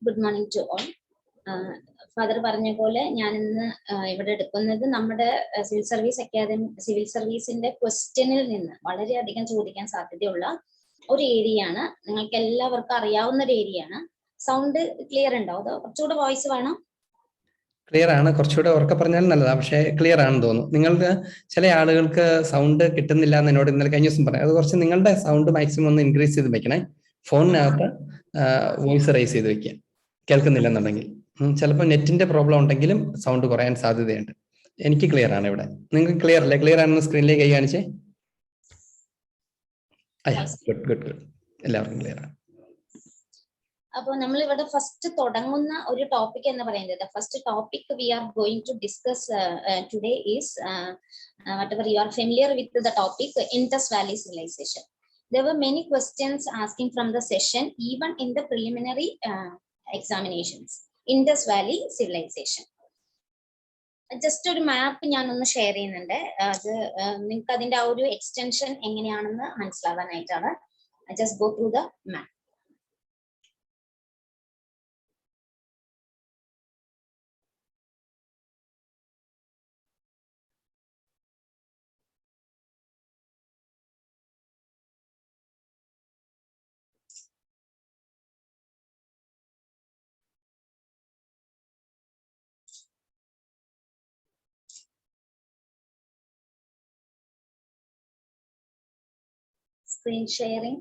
Good morning to all. Father പറഞ്ഞ പോലെ ഞാൻ ഇന്ന് ഇവിടെ എടുക്കുന്നത് നമ്മുടെ സിവിൽ സർവീസിന്റെ ക്വസ്റ്റ്യനിൽ നിന്ന് വളരെയധികം ചോദിക്കാൻ സാധ്യതയുള്ള ഒരു ഏരിയയാണ്. നിങ്ങൾക്ക് എല്ലാവർക്കും അറിയാവുന്ന ഒരു ഏരിയയാണ്. സൗണ്ട് ക്ലിയർ ഉണ്ടോ? അതോ കുറച്ചുകൂടെ വോയിസ് വേണം? ക്ലിയർ ആണ്. കുറച്ചുകൂടെ ഉറക്കെ പറഞ്ഞാലും നല്ലതാണ്, പക്ഷേ ക്ലിയർ ആണെന്ന് തോന്നുന്നു. നിങ്ങൾക്ക് ചില ആളുകൾക്ക് സൗണ്ട് കിട്ടുന്നില്ല എന്ന് എന്നോട് ഇന്നലെ കഴിഞ്ഞ ദിവസം പറയാം. അത് കുറച്ച് നിങ്ങളുടെ സൗണ്ട് മാക്സിമം ഒന്ന് ഇൻക്രീസ് ചെയ്ത് വെക്കണേ. ഫോണിനകത്ത് വോയിസ് റൈസ് ചെയ്ത് വെക്കുക, കേൾക്കുന്നില്ലെന്നുണ്ടെങ്കിൽ. ചിലപ്പോൾ നെറ്റിന്റെ പ്രോബ്ലം ഉണ്ടെങ്കിലും സൗണ്ട് കുറയാൻ സാധ്യതയുണ്ട്. എനിക്ക് ക്ലിയർ ആണ്. ഇവിടെ നിങ്ങൾക്ക് ക്ലിയർ അല്ലേ? ക്ലിയർ ആണെന്ന് സ്ക്രീനിലേക്ക് കൈ കാണിച്ചേ. Good good good. എല്ലാവർക്കും ക്ലിയർ ആണ്. അപ്പോൾ നമ്മൾ ഇവിടെ ഫസ്റ്റ് തുടങ്ങുന്ന ഒരു ടോപ്പിക് എന്ന് പറയുന്നത്, first topic we are going to discuss today is whatever you are familiar with the topic, Indus Valley Civilization. There were many questions asking from the session, even in the preliminary examinations. Indus Valley Civilization. Just ഒരു മാപ്പ് ഞാൻ ഒന്ന് share ചെയ്യുന്നുണ്ട്. അത് നിങ്ങൾക്ക് അതിന്റെ ആ ഒരു extension എങ്ങനെയാണെന്ന് മനസ്സിലാവാനായിട്ടാണ്. Just go through the map. Screen sharing.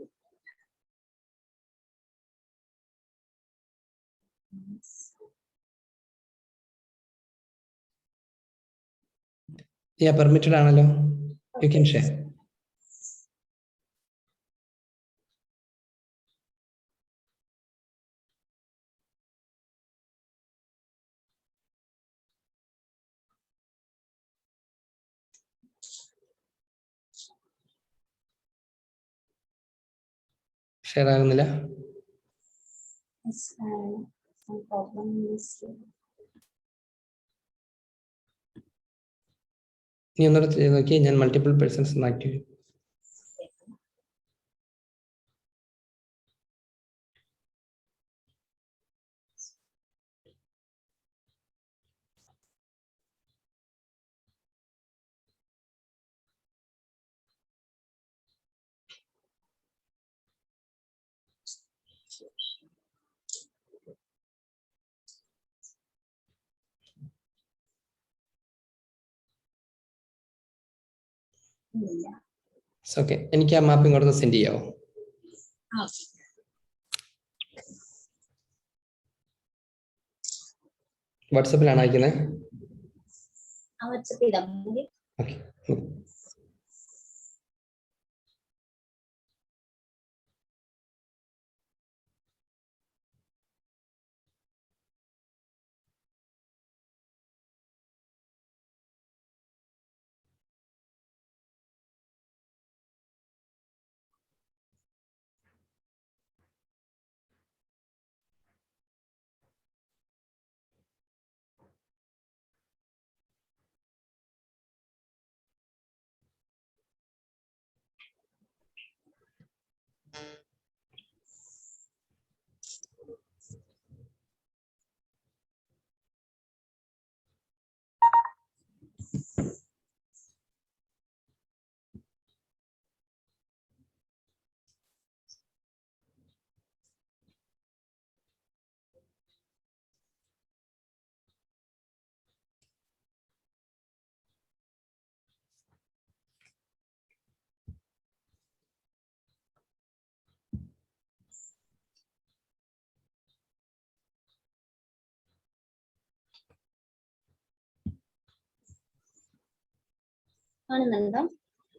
Yeah, permitted ആണല്ലോ. You can share. ഷെയർ ആകുന്നില്ല. നീ ഒന്നുകൂടെ ചെയ്ത് നോക്കി. ഞാൻ മൾട്ടിപ്പിൾ പേഴ്സൺസ് ആക്റ്റീവ്. ഓക്കെ, എനിക്ക് ആ മാപ്പ് ഇങ്ങോട്ട് സെൻഡ് ചെയ്യാവോ? വാട്സാപ്പിലാണ് അയക്കുന്നത്. ഓക്കെ.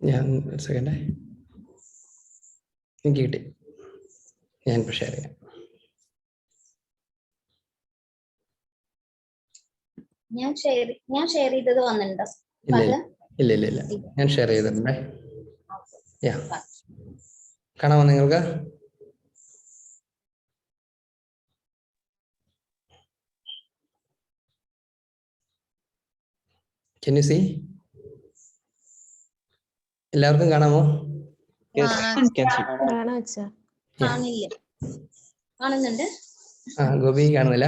ഞാൻ ഒരു സെക്കൻഡ്, എനിക്ക് കിട്ടി. ഞാനിപ്പോൾ ഷെയർ ചെയ്യാം. ഞാൻ ഷെയർ ചെയ്തത് വന്നിട്ടുണ്ടോ? ഇല്ല, ഞാൻ ഷെയർ ചെയ്തിട്ടുണ്ടേ. കാണാമോ നിങ്ങൾക്ക്? Can you see? എല്ലാവർക്കും കാണാമോ? കാണുന്നുണ്ട്. ഗോപി കാണുന്നില്ല?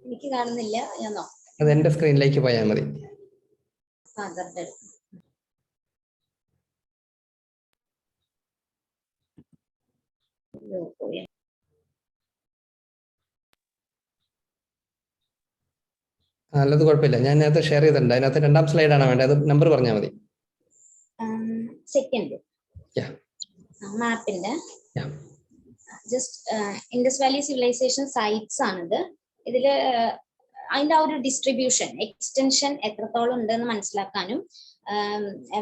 എനിക്ക് കാണുന്നില്ല, ഞാൻ നോക്കാം. അത് എന്റെ സ്ക്രീനിലേക്ക് പോയാൽ മതി. ഫാദറിന്റെ നല്ലത്, കുഴപ്പമില്ല. ഞാൻ അതിനകത്ത് ഷെയർ ചെയ്തിട്ടുണ്ട്. അതിനകത്ത് 2ാം സ്ലൈഡാണ് വേണ്ടത്. അത് നമ്പർ പറഞ്ഞാൽ മതി. സെക്കൻഡ് മാപ്പിന്റെ just Indus valley civilisation sites ആണിത്. ഇതില് അതിന്റെ ആ ഒരു ഡിസ്ട്രിബ്യൂഷൻ എക്സ്റ്റൻഷൻ എത്രത്തോളം ഉണ്ടെന്ന് മനസ്സിലാക്കാനും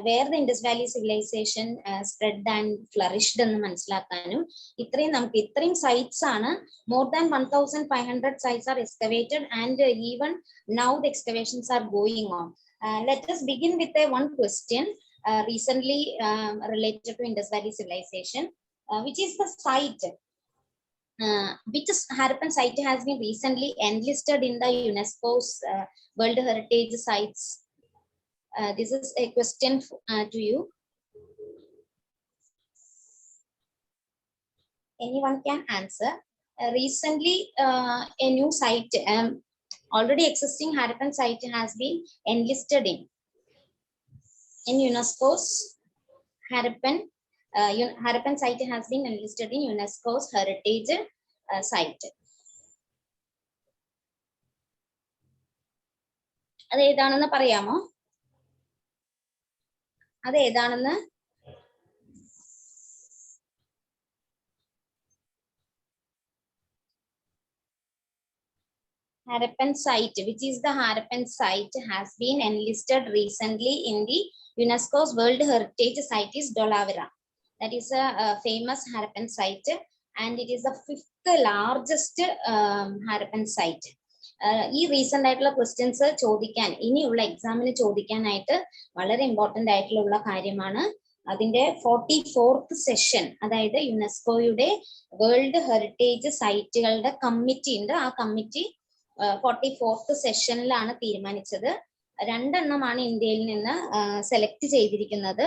where the Indus valley civilisation spread and flourished എന്ന് മനസ്സിലാക്കാനും ഇത്രയും സൈറ്റ്സ് ആണ്. More than 1500 sites are excavated and even now the excavations are going on. Let us begin with a one question recently related to Indus Valley civilization, which is the site which Harappan site has been recently enlisted in the UNESCO's World Heritage Sites. This is a question to you. Anyone can answer. Recently, a new site, already existing Harappan site has been enlisted in UNESCO's Harappan site has been enlisted in UNESCO's heritage site. അത് ഏതാണെന്ന് പറയാമോ? അത് ഏതാണെന്ന്? Harappan site, which is the Harappan site has been enlisted recently in the UNESCO's World Heritage Site is Dholavira. That is a famous Harappan site, and it is the 5th largest Harappan site. ഈ recent ആയിട്ടുള്ള questions ചോദിക്കാൻ, ഇനിയുള്ള എക്സാമിന് ചോദിക്കാനായിട്ട് വളരെ important ആയിട്ടുള്ള കാര്യമാണ്. അതിന്റെ 44th session, അതായത് യുനെസ്കോയുടെ വേൾഡ് ഹെറിറ്റേജ് സൈറ്റുകളുടെ കമ്മിറ്റി ഉണ്ട്. ആ കമ്മിറ്റി 44th സെഷനിലാണ് തീരുമാനിച്ചത്. 2 എണ്ണമാണ് ഇന്ത്യയിൽ നിന്ന് സെലക്ട് ചെയ്തിരിക്കുന്നത്.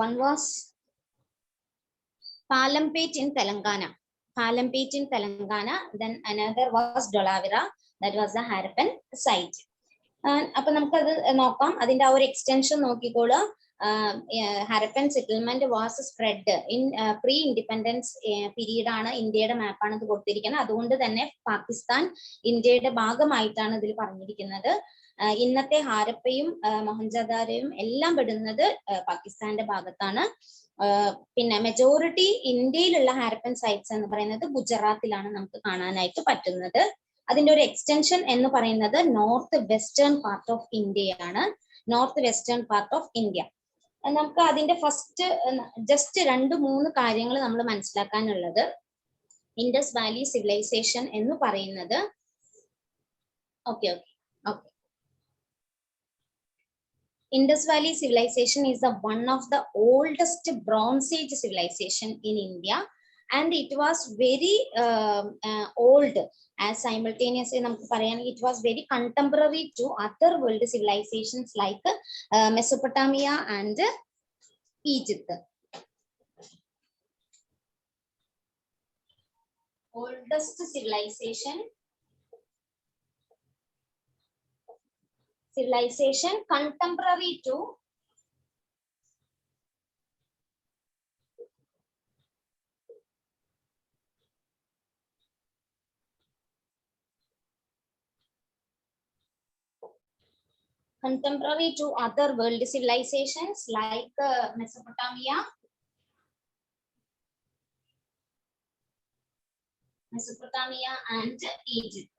One was Palampet in Telangana. Then another was Dholavira. That was the Harappan site. അപ്പൊ നമുക്കത് നോക്കാം. അതിന്റെ ആ ഒരു എക്സ്റ്റൻഷൻ നോക്കിക്കോളൂ. Harappan settlement was spread in pre-independence period ആണ്. ഇന്ത്യയുടെ മാപ്പാണ് ഇത് കൊടുത്തിരിക്കുന്നത്. അതുകൊണ്ട് തന്നെ പാകിസ്ഥാൻ ഇന്ത്യയുടെ ഭാഗമായിട്ടാണ് ഇതിൽ പറഞ്ഞിരിക്കുന്നത്. ഇന്നത്തെ ഹാരപ്പയും മൊഹൻജദാരോയും എല്ലാം പെടുന്നത് പാകിസ്ഥാന്റെ ഭാഗത്താണ്. പിന്നെ മെജോറിറ്റി ഇന്ത്യയിലുള്ള ഹാരപ്പൻ സൈറ്റ്സ് എന്ന് പറയുന്നത് ഗുജറാത്തിലാണ് നമുക്ക് കാണാനായിട്ട് പറ്റുന്നത്. അതിന്റെ ഒരു എക്സ്റ്റൻഷൻ എന്ന് പറയുന്നത് നോർത്ത് വെസ്റ്റേൺ പാർട്ട് ഓഫ് ഇന്ത്യയാണ്. North western part of India. നമുക്ക് അതിന്റെ ഫസ്റ്റ് ജസ്റ്റ് 2-3 കാര്യങ്ങൾ നമ്മൾ മനസ്സിലാക്കാനുള്ളത്. ഇൻഡസ് വാലി സിവിലൈസേഷൻ എന്ന് പറയുന്നത് Indus Valley civilization is one of the oldest Bronze Age civilization in India, and it was very old as simultaneously it was very contemporary to other world civilizations like Mesopotamia and Egypt. Oldest civilization contemporary to other world civilizations like Mesopotamia and Egypt.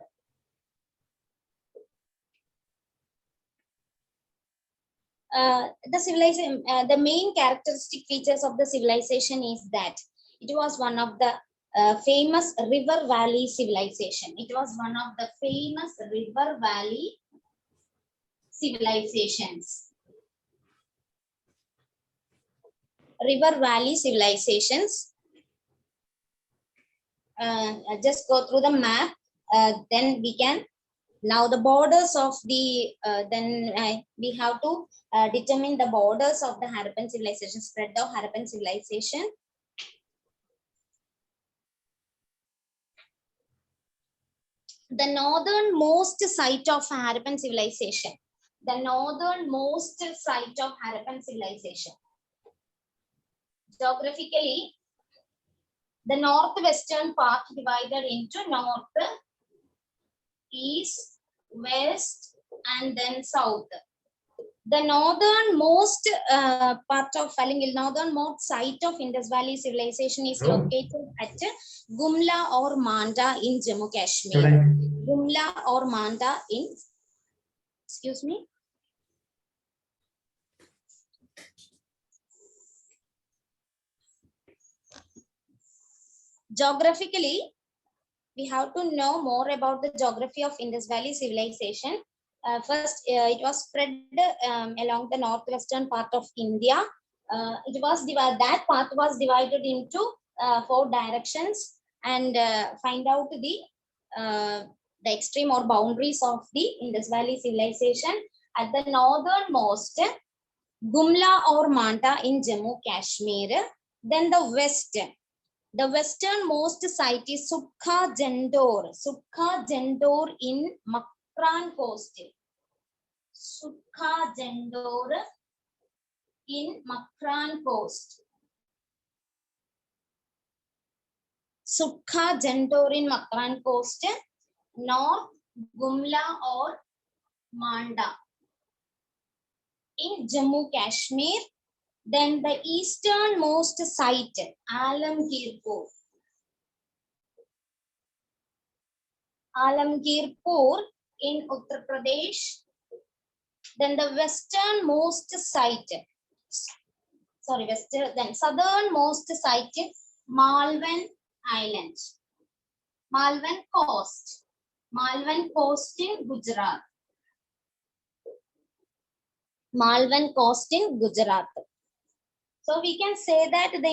The main characteristic features of the civilization is that it was one of the famous river valley civilization. It was one of the famous river valley civilizations. Just go through the map, then we can. Now the borders of the we have to determine the borders of the Harappan civilization, spread of Harappan civilization. the northernmost site of Harappan civilization. The northernmost site of Harappan civilization. Geographically, the northwestern part divided into north, east, west, and then south. The northernmost part of northernmost site of Indus Valley civilization is located at Gumla or Manda in Jammu Kashmir. Gumla or Manda in, excuse me. Geographically, we have to know more about the geography of Indus Valley civilization. First, it was spread along the northwestern part of India. It was divided. That part was divided into 4 directions, and find out the extreme or boundaries of the Indus Valley civilization. At the northernmost, Gumla or Manda in Jammu Kashmir. Then the west. The westernmost site is Sukha Jendor. Sukha Jendor in Makran Coast. Sukha Jendor in Makran Coast. Sukha Jendor in Makran Coast. North Gumla or Manda in Jammu Kashmir. Then the easternmost site, Alamgirpur. Alamgirpur in Uttar Pradesh. Then the westernmost site, then southernmost site, Malvan Island. Malvan Coast. Malvan Coast in Gujarat. Malvan Coast in Gujarat. So we can say that the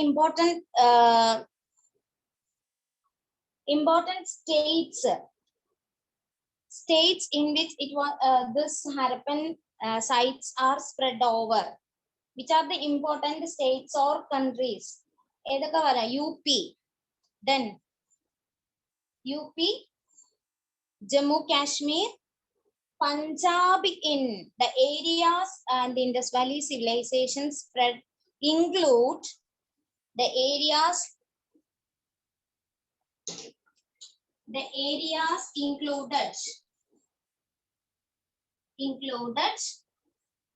important states in which it was this Harappan sites are spread over. Which are the important states or countries? Edaka vara UP. Then UP, Jammu Kashmir, Punjab in the areas and the Indus Valley civilization spread include the areas included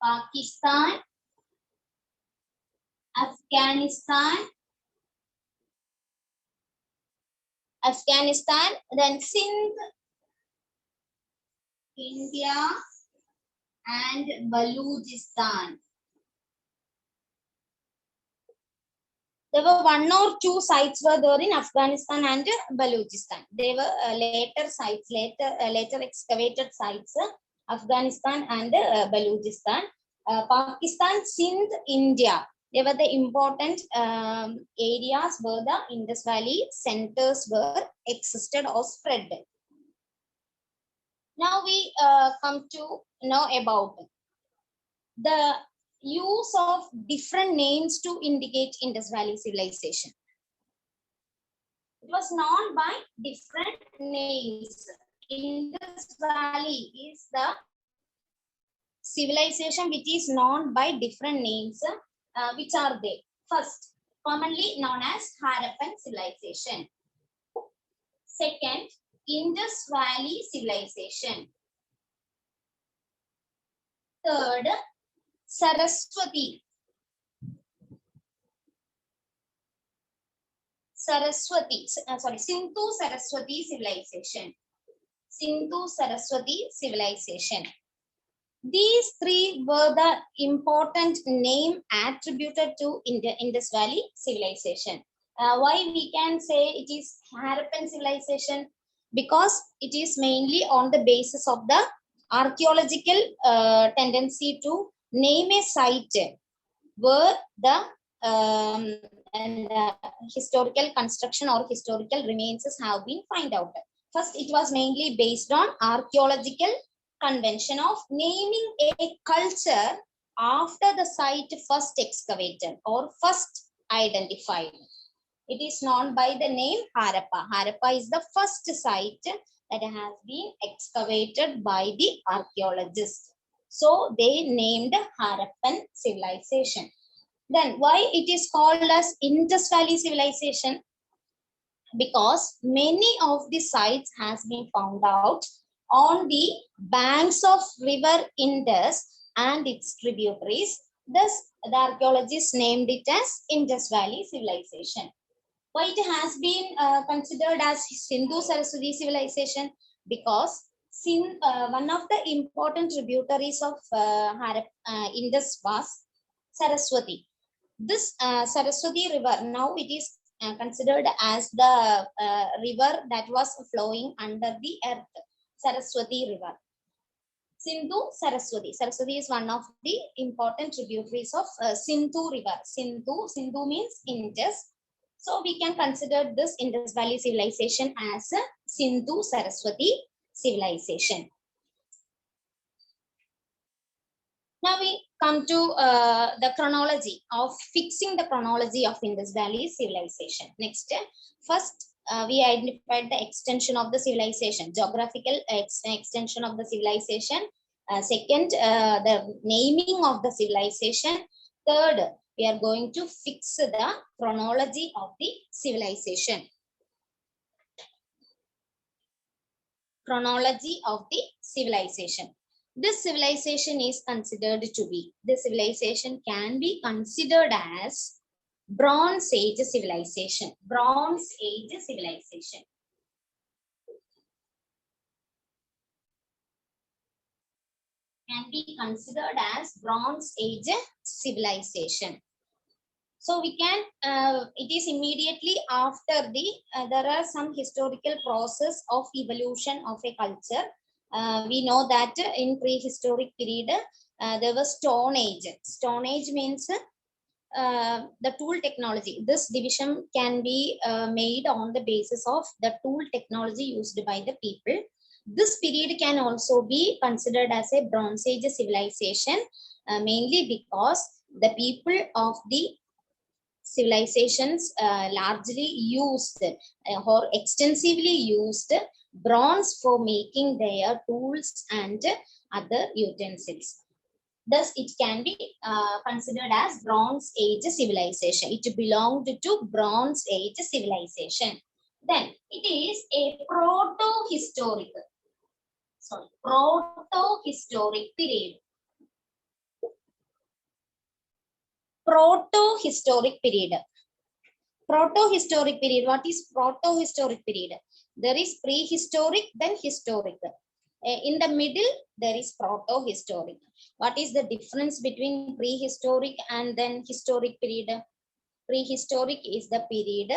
Pakistan, Afghanistan, then Sindh, India, and Balochistan. There were 1 or 2 sites were there in Afghanistan and Balochistan. They were later sites, later excavated sites, Afghanistan and Balochistan. Pakistan, Sindh, India. They were the important areas where the Indus Valley centers were existed or spread. Now we come to know about the use of different names to indicate Indus Valley civilization. It was known by different names. Indus Valley is the civilization which is known by different names. Which are they? First, commonly known as Harappan civilization. Second, Indus Valley civilization. Third, Sindhu Saraswati civilization. Sindhu Saraswati civilization. These 3 were the important name attributed to Indus Valley civilization. Why we can say it is Harappan civilization? Because it is mainly on the basis of the archaeological tendency to name a site where the historical construction or historical remains have been found out. First, it was mainly based on archaeological convention of naming a culture after the site first excavated or first identified. It is known by the name Harappa. Harappa is the first site that has been excavated by the archaeologists. So they named Harappan civilization. Then why it is called as Indus Valley civilization? Because many of the sites has been found out on the banks of river Indus and its tributaries. Thus, the archaeologists named it as Indus Valley civilization. Why it has been considered as Sindhu Saraswati civilization? Because one of the important tributaries of Indus was Saraswati. This Saraswati river, now it is considered as the river that was flowing under the earth, Saraswati river. Sindhu Saraswati. Saraswati is one of the important tributaries of Sindhu river. Sindhu means Indus. So we can consider this Indus Valley civilization as a Sindhu Saraswati civilization. Now we come to the chronology of fixing the chronology of Indus Valley civilization. Next, first we identified the extension of the civilization, geographical extension of the civilization. Second, the naming of the civilization. Third, we are going to fix the chronology of the civilization. Chronology of the civilization. This civilization is considered to be, this civilization can be considered as Bronze Age civilization. Bronze Age civilization. Can be considered as Bronze Age civilization. So we can, it is immediately after the, there are some historical process of evolution of a culture. We know that in prehistoric period, there was Stone Age. Stone Age means the tool technology. This division can be made on the basis of the tool technology used by the people. This period can also be considered as a Bronze Age civilization, mainly because the people of the civilizations largely used or extensively used bronze for making their tools and other utensils. Thus, it can be considered as Bronze Age civilization. It belonged to Bronze Age civilization. Then, it is a proto-historic period. Proto-historic period. Proto-historic period. What is proto-historic period? There is prehistoric, then historic. In the middle, there is proto-historic. What is the difference between prehistoric and then historic period? Prehistoric is the period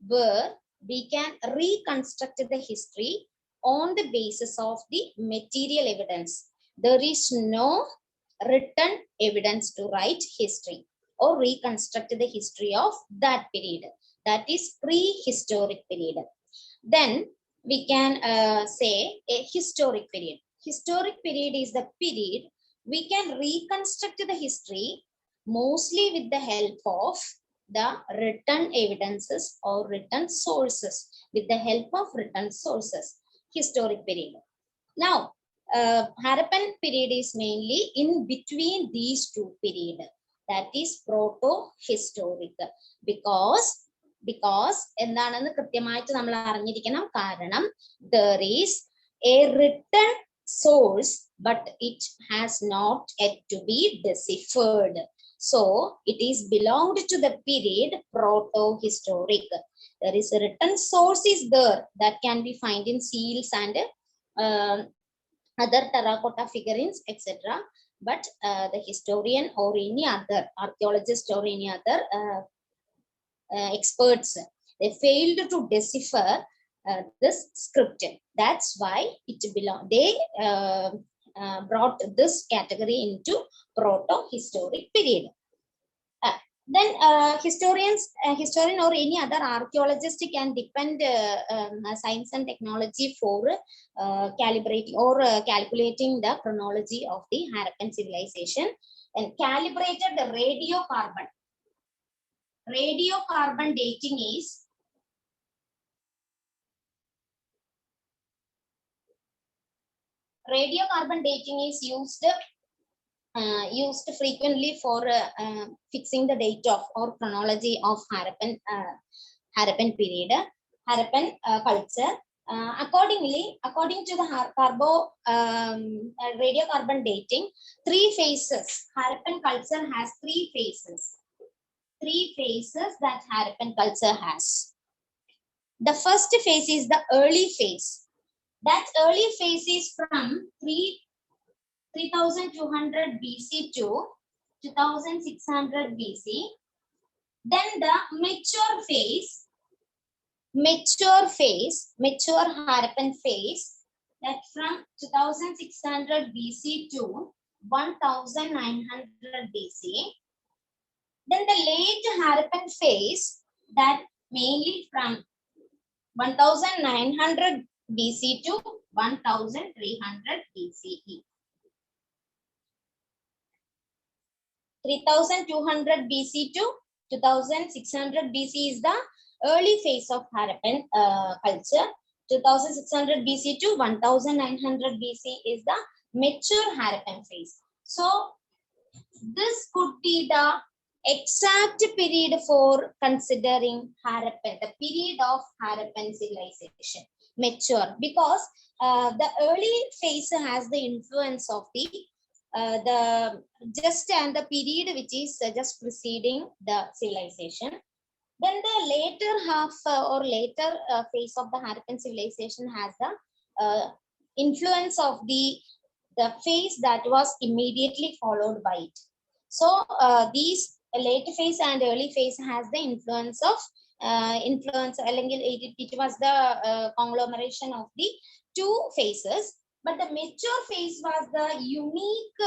where we can reconstruct the history on the basis of the material evidence. There is no written evidence to write history or reconstruct the history of that period. That is prehistoric period. Then we can say a historic period. Historic period is the period we can reconstruct the history mostly with the help of the written evidences or written sources, with the help of written sources. Historic period. Now, Harappan period is mainly in between these two periods. That is proto-historic. Because എന്താണെന്ന് കൃത്യമായിട്ട് നമ്മൾ അറിഞ്ഞിരിക്കണം. കാരണം there is a written source, but it has not yet to be deciphered. So it is belonged to the period proto-historic. There is a written source is there that can be found in seals and other terracotta figurines, etc. But the historian or any other archaeologist or any other experts, they failed to decipher this script. That's why it belong. They brought this category into proto-historic period. Then historian or any other archaeologist can depend science and technology for calibrating or calculating the chronology of the Harappan civilization. And calibrated radiocarbon. Radiocarbon dating is radiocarbon dating is used frequently for fixing the date of or chronology of Harappan period, Harappan culture. According to the radiocarbon dating, 3 phases. Harappan culture has 3 phases. 3 phases that Harappan culture has. The first phase is the early phase. That early phase is from 3200 BC to 2600 BC. Then the mature Harappan phase, that from 2600 BC to 1900 BC. Then the late Harappan phase, that mainly from 1900 BC to 1300 BCE. 3200 BC to 2600 BC is the early phase of Harappan culture. 2600 BC to 1900 BC is the mature Harappan phase. So this could be the exact period for considering Harappan, the period of Harappan civilization, mature, because the early phase has the influence of the period which is just preceding the civilization. Then the later half or later phase of the Harappan civilization has the influence of the phase that was immediately followed by it. So these late phase and early phase has the influence of it was the conglomeration of the 2 phases. But the mature phase was the unique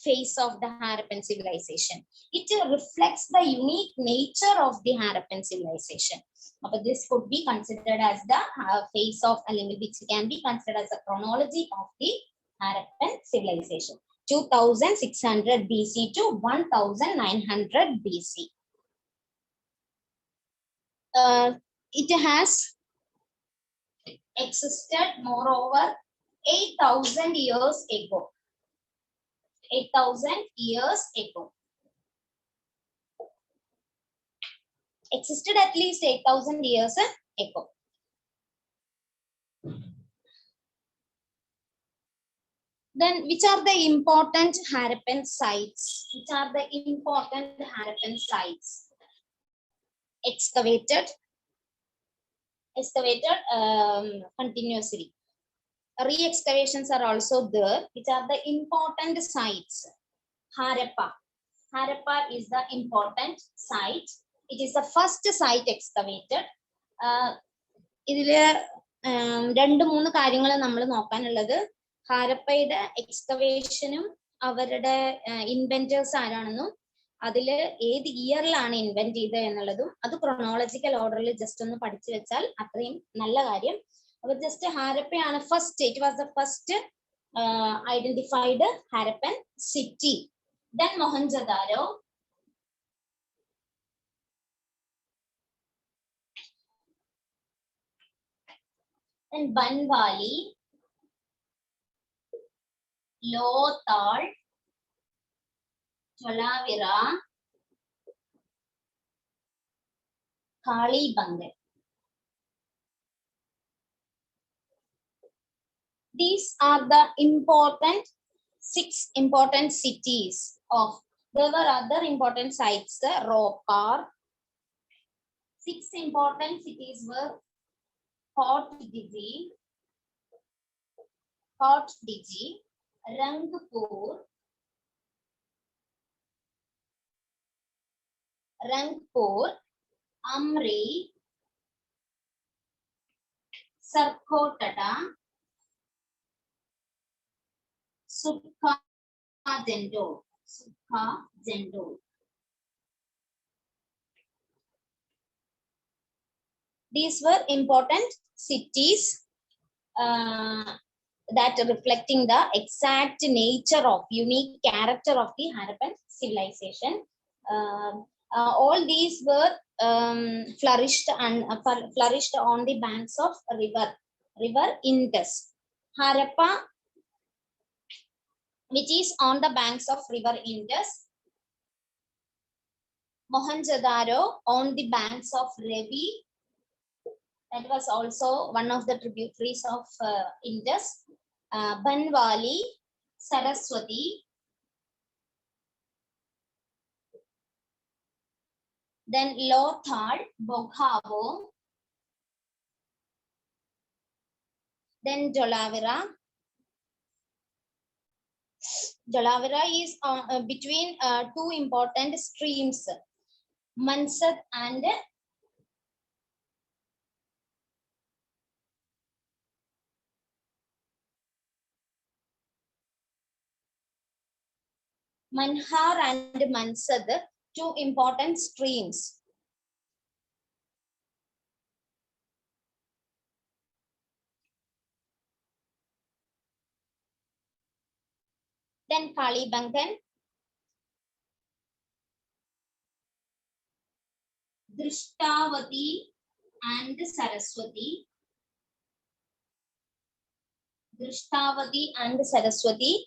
phase of the Harappan civilization. It reflects the unique nature of the Harappan civilization. But this could be considered as the phase of, which can be considered as a chronology of the Harappan civilization. 2600 BC to 1900 BC. It has existed moreover 8,000 years ago. 8,000 years ago. Existed at least 8,000 years ago. Then, which are the important Harappan sites? Which are the important Harappan sites? Excavated continuously. Re-excavations are also there, which are the important sites. Harappa. Harappa is the important site. It is the first site excavated. ഇതില് 2-3 കാര്യങ്ങൾ നമ്മൾ നോക്കാനുള്ളത്, ഹാരപ്പയുടെ എക്സ്കവേഷനും അവരുടെ inventors ആരാണെന്നും അതില് ഏത് ഇയറിലാണ് invent ചെയ്തത് എന്നുള്ളതും അത് ക്രോണോളജിക്കൽ ഓർഡറിൽ ജസ്റ്റ് ഒന്ന് പഠിച്ചു വെച്ചാൽ അത്രയും നല്ല കാര്യം. അപ്പൊ ജസ്റ്റ് ഹാരപ്പയാണ് first, it was the first identified Harappan city. Then Mohenjodaro, then Banwali, Lothal, Cholavira, Kalibangan. These are the important 6 important cities of. There were other important sites, Ropar. 6 important cities were Kotdiji, Rangpur, Amri, Sarkotada, Sukha Jendol. These were important cities that are reflecting the exact nature of, unique character of the Harappan civilization. All these were flourished on the banks of river Indus. Harappa which is on the banks of river Indus. Mohenjo-daro on the banks of Ravi. That was also one of the tributaries of Indus. Banwali, Saraswati. Then Lothal, Boghavo. Then Jolavira. Jolavira is between two important streams, Mansad and Manhar and Mansad, two important streams. Then Kalibangan, Drishtavati and Saraswati. Drishtavati and Saraswati.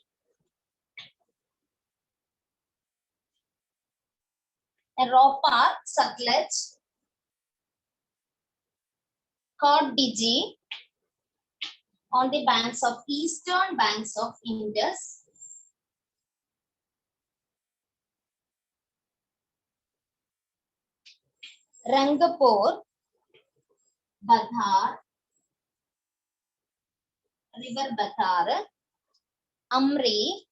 Ropar, Sutlej. Kodiji on the banks of eastern banks of Indus. Rangapur, Badhar, river Badhar, Amri,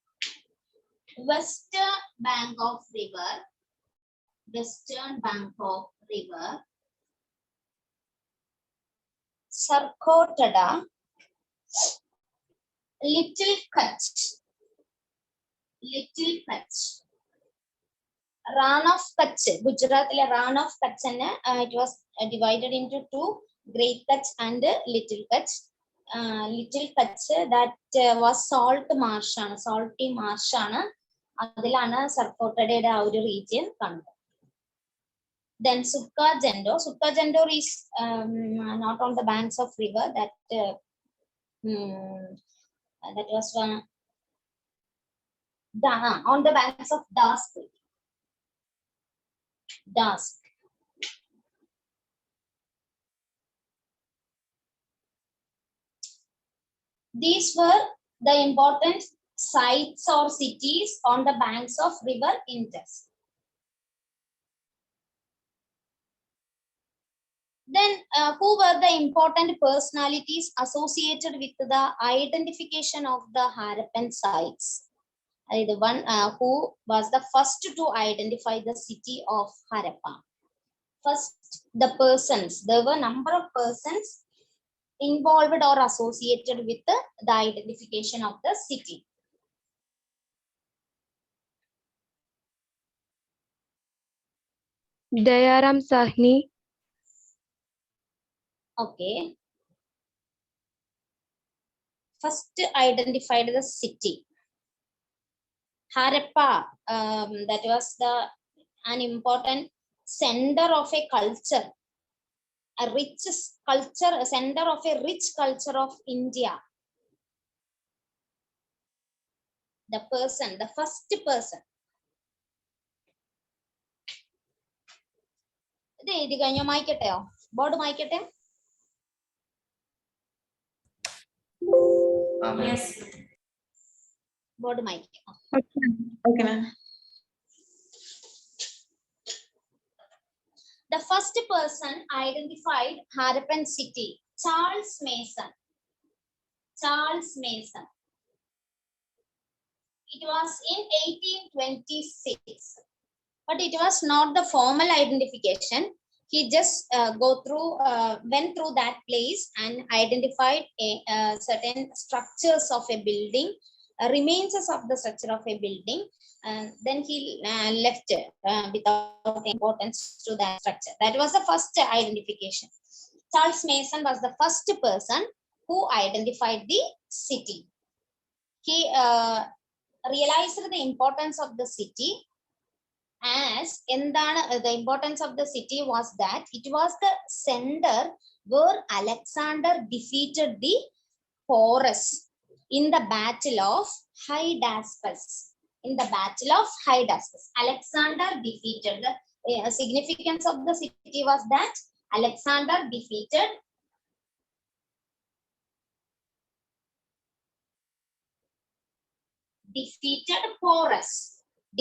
western bank of river, Sarkotada, Little Kutch, Ran of Kutch, Gujarat Ran of Kutch, it was divided into two, Great Kutch and Little Kutch. Little Kutch, that was salty marsh, adilana Sarkotada our region. Then Sukka Jendor is not on the banks of river, that was one on the banks of Dask. These were the important sites or cities on the banks of river Indus. Then who were the important personalities associated with the identification of the Harappan sites? The one who was the first to identify the city of Harappa. First, the persons. There were a number of persons involved or associated with the identification of the city. Dayaram Sahni. Okay. First identified the city. Harappa, that was an important center of a culture, a rich culture, a center of a rich culture of India. The person, the first person. Board Yes. Board mic. Okay, ma'am. The first person identified Harappan city, Charles Mason. Charles Mason. It was in 1826, but it was not the formal identification. He just went through that place and identified certain structures of a building, remains of the structure of a building, and then he left without importance to that structure. That was the first identification. Charles Mason was the first person who identified the city. He realized the importance of the city as the importance of the city was that it was the center where Alexander defeated the Porus. in the Battle of Hydaspes. In the Battle of Hydaspes, Alexander defeated. The significance of the city was that Alexander defeated Porus.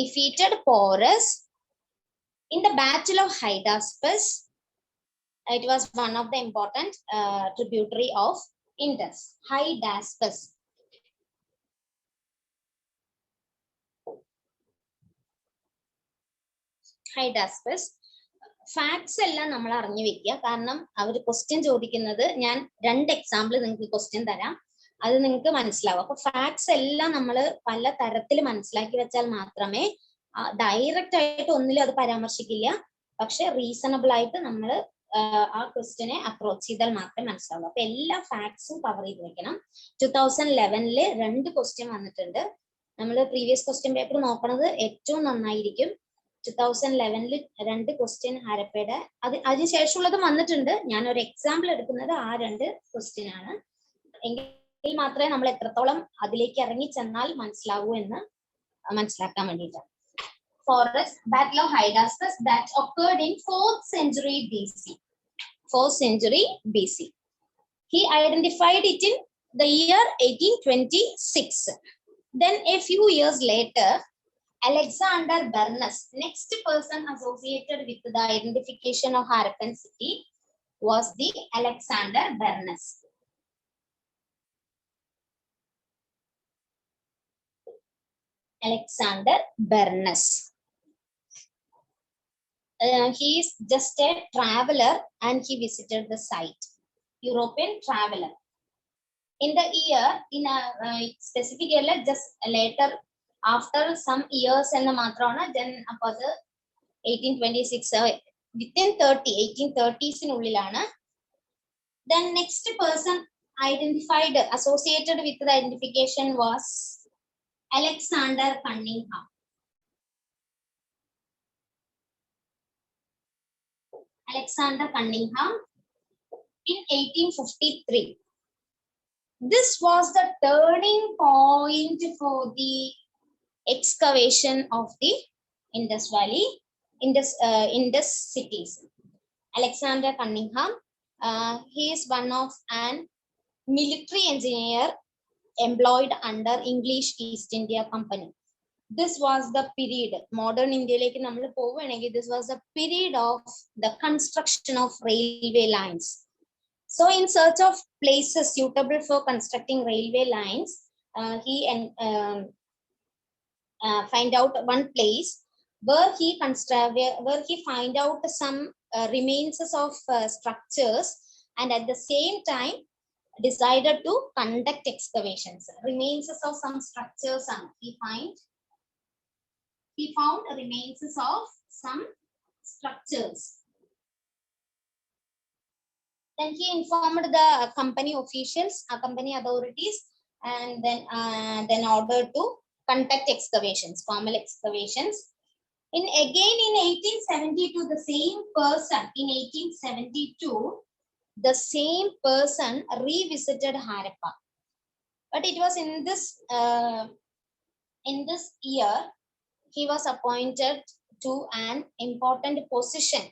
Defeated Porus in the Battle of Hydaspes. It was one of the important tributary of Indus. Hydaspes. Hydaspes. Facts എല്ലാം നമ്മൾ അറിഞ്ഞു വെക്കുക. കാരണം അവർ question ചോദിക്കുന്നത്, ഞാൻ 2 example നിങ്ങൾക്ക് question തരാം, അത് നിങ്ങൾക്ക് മനസ്സിലാവും. അപ്പൊ ഫാക്ട്സ് എല്ലാം നമ്മൾ പല തരത്തിൽ മനസ്സിലാക്കി വെച്ചാൽ മാത്രമേ, ഡയറക്റ്റ് ആയിട്ട് ഒന്നിലും അത് പരാമർശിക്കില്ല, പക്ഷെ റീസണബിൾ ആയിട്ട് നമ്മൾ ആ ക്വസ്റ്റ്യനെ അപ്രോച്ച് ചെയ്താൽ മാത്രമേ മനസ്സിലാവൂ. അപ്പൊ എല്ലാ ഫാക്ട്സും കവർ ചെയ്ത് വെക്കണം. 2011 2 ക്വസ്റ്റ്യൻ വന്നിട്ടുണ്ട്. നമ്മൾ പ്രീവിയസ് ക്വസ്റ്റ്യൻ പേപ്പർ നോക്കണത് ഏറ്റവും നന്നായിരിക്കും. 2011 2 ക്വസ്റ്റ്യൻ ഹാരപ്പയുടെ, അതിനുശേഷമുള്ളത് വന്നിട്ടുണ്ട്. ഞാൻ ഒരു എക്സാമ്പിൾ എടുക്കുന്നത് ആ 2 ക്വസ്റ്റ്യൻ ആണ്. എങ്കിൽ മാത്രമേ നമ്മൾ എത്രത്തോളം അതിലേക്ക് ഇറങ്ങി ചെന്നാൽ മനസ്സിലാവൂ എന്ന് മനസ്സിലാക്കാൻ വേണ്ടിയിട്ടാണ്. Forest, Battle of Hydaspes that occurred in 4th century BC. 4th century BC. He identified it in the year 1826. Then a few years later, Alexander Bernas, next person associated with the identification of Harappan city, was the Alexander Bernas. Alexander Bernas. He is just a traveler and he visited the site. European traveler. In the year, in a specific year, just later, after some years in the Matrona, then about the 1826, within 1830s in Ulilana. Then next person identified, associated with the identification was Alexander Cunningham. Alexander Cunningham in 1853. This was the turning point for the excavation of the Indus Valley, Indus cities. Alexander Cunningham, he is one of an military engineer employed under English East India Company. This was the period, modern India like nammal povayanengil, this was the period of the construction of railway lines. So in search of places suitable for constructing railway lines, he find out one place where he find out some remains of structures, and at the same time decided to conduct excavations. Remains of some structures, and he found remains of some structures. Then he informed the company officials, company authorities, and then ordered to conduct excavations, formal excavations. In 1872, the same person, in 1872, the same person revisited Harappa. But it was in this year, he was appointed to an important position,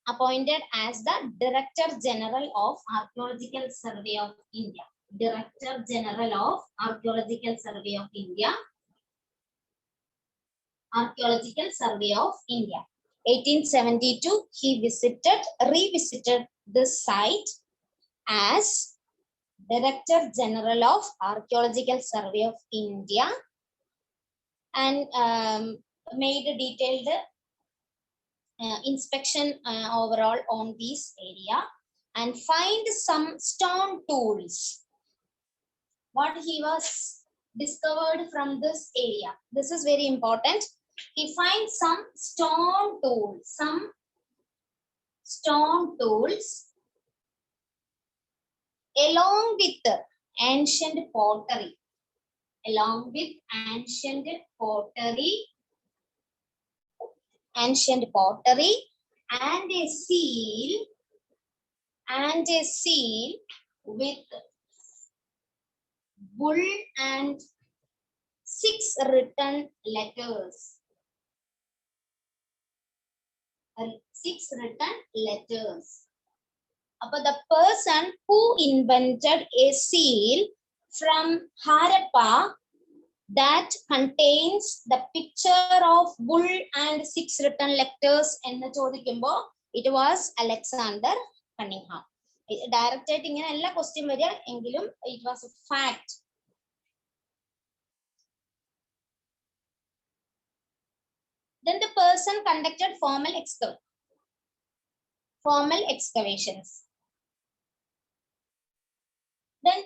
appointed as the Director General of Archaeological Survey of India. Director General of Archaeological Survey of India. Archaeological Survey of India. 1872, he revisited this site as Director General of Archaeological Survey of India, and made a detailed inspection overall on this area, and find some stone tools. What he was discovered from this area, this is very important. He finds some stone tools along with ancient pottery, and a seal with bull and 6 written letters. 6 written letters. But the person who invented a seal from Harappa that contains the picture of bull and 6 written letters enna chodikkumbo it was Alexander Cunningham. Direct ആയിട്ട് ഇങ്ങനെ എല്ലാ question വരിക എങ്കിലും it was a fact. Then the person conducted formal excavations. Then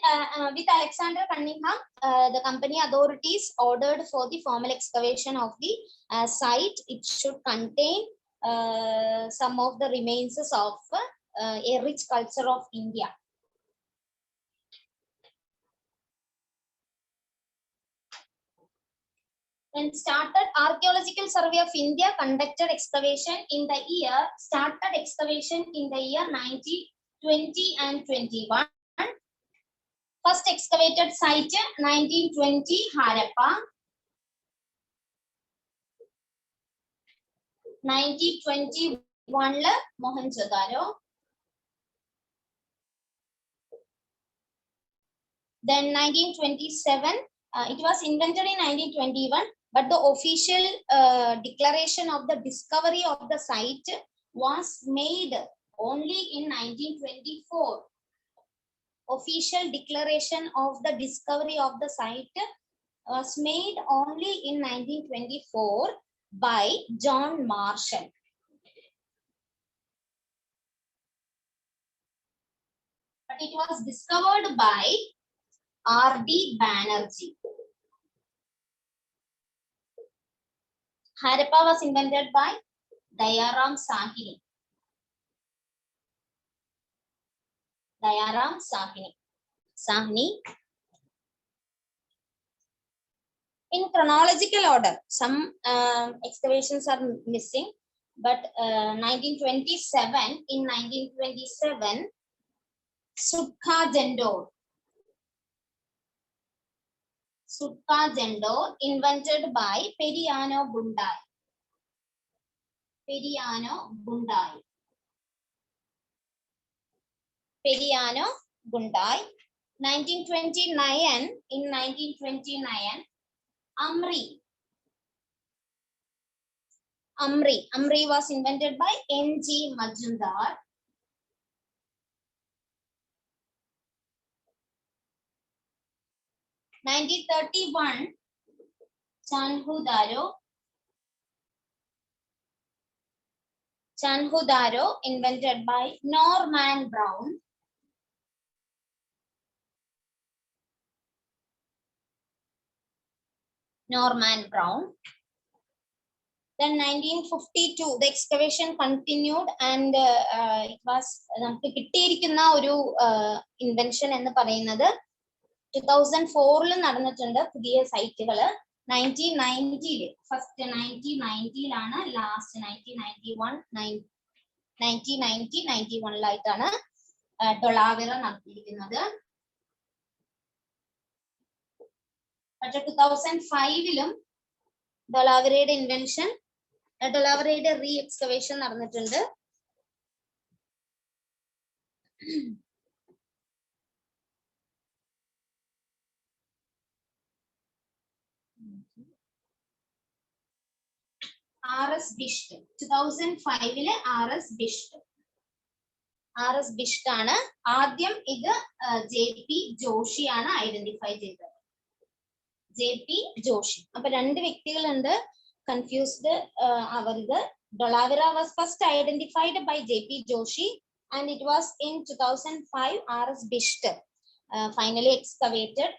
with Alexander Cunningham, the company authorities ordered for the formal excavation of the site. It should contain some of the remains of a rich culture of India. Then started Archaeological Survey of India conducted excavation in the year 1920 and 21. First excavated site 1920 Harappa. 1921 Mohenjo-daro. Then 1927 it was invented in 1921, but the official declaration of the discovery of the site was made only in 1924. Official declaration of the discovery of the site was made only in 1924 by John Marshall. But it was discovered by R.D. Banerjee. Harappa was invented by Dayaram Sahni. Dayaram Sahni. In chronological order, some excavations are missing, but 1927, Sukha Jendor invented by Periyano Bundai. 1929, Amri was invented by N.G. Majumdar. 1931, Chanhudaro invented by Norman Brown. Then 1952, the excavation continued and it was നമുക്ക് കിട്ടിയിരിക്കുന്ന ഒരു invention എന്ന് പറയുന്നത് 2004 നടന്നിട്ടുണ്ട് പുതിയ സൈറ്റുകൾ. 1990 first 1990 last 1991 ഡൊളാവിറ നടത്തിയിരിക്കുന്നത്. പക്ഷെ 2005 ഡൊളാവിറയുടെ ഇൻവെൻഷൻ ഡൊളാവിറയുടെ റീ എക്സ്കവേഷൻ നടന്നിട്ടുണ്ട്. R.S. Bisht 2005 R.S. Bisht ആണ് ആദ്യം. ഇത് J.P. ജോഷി ആണ് ഐഡന്റിഫൈ ചെയ്തത്. J.P. ജോഷി. അപ്പൊ രണ്ട് വ്യക്തികളുണ്ട്, കൺഫ്യൂസ്ഡ് ആവരുത്. ഡൊളാവിറ was first identified by J.P. Joshi and it was in 2005 R.S. Bisht finally excavated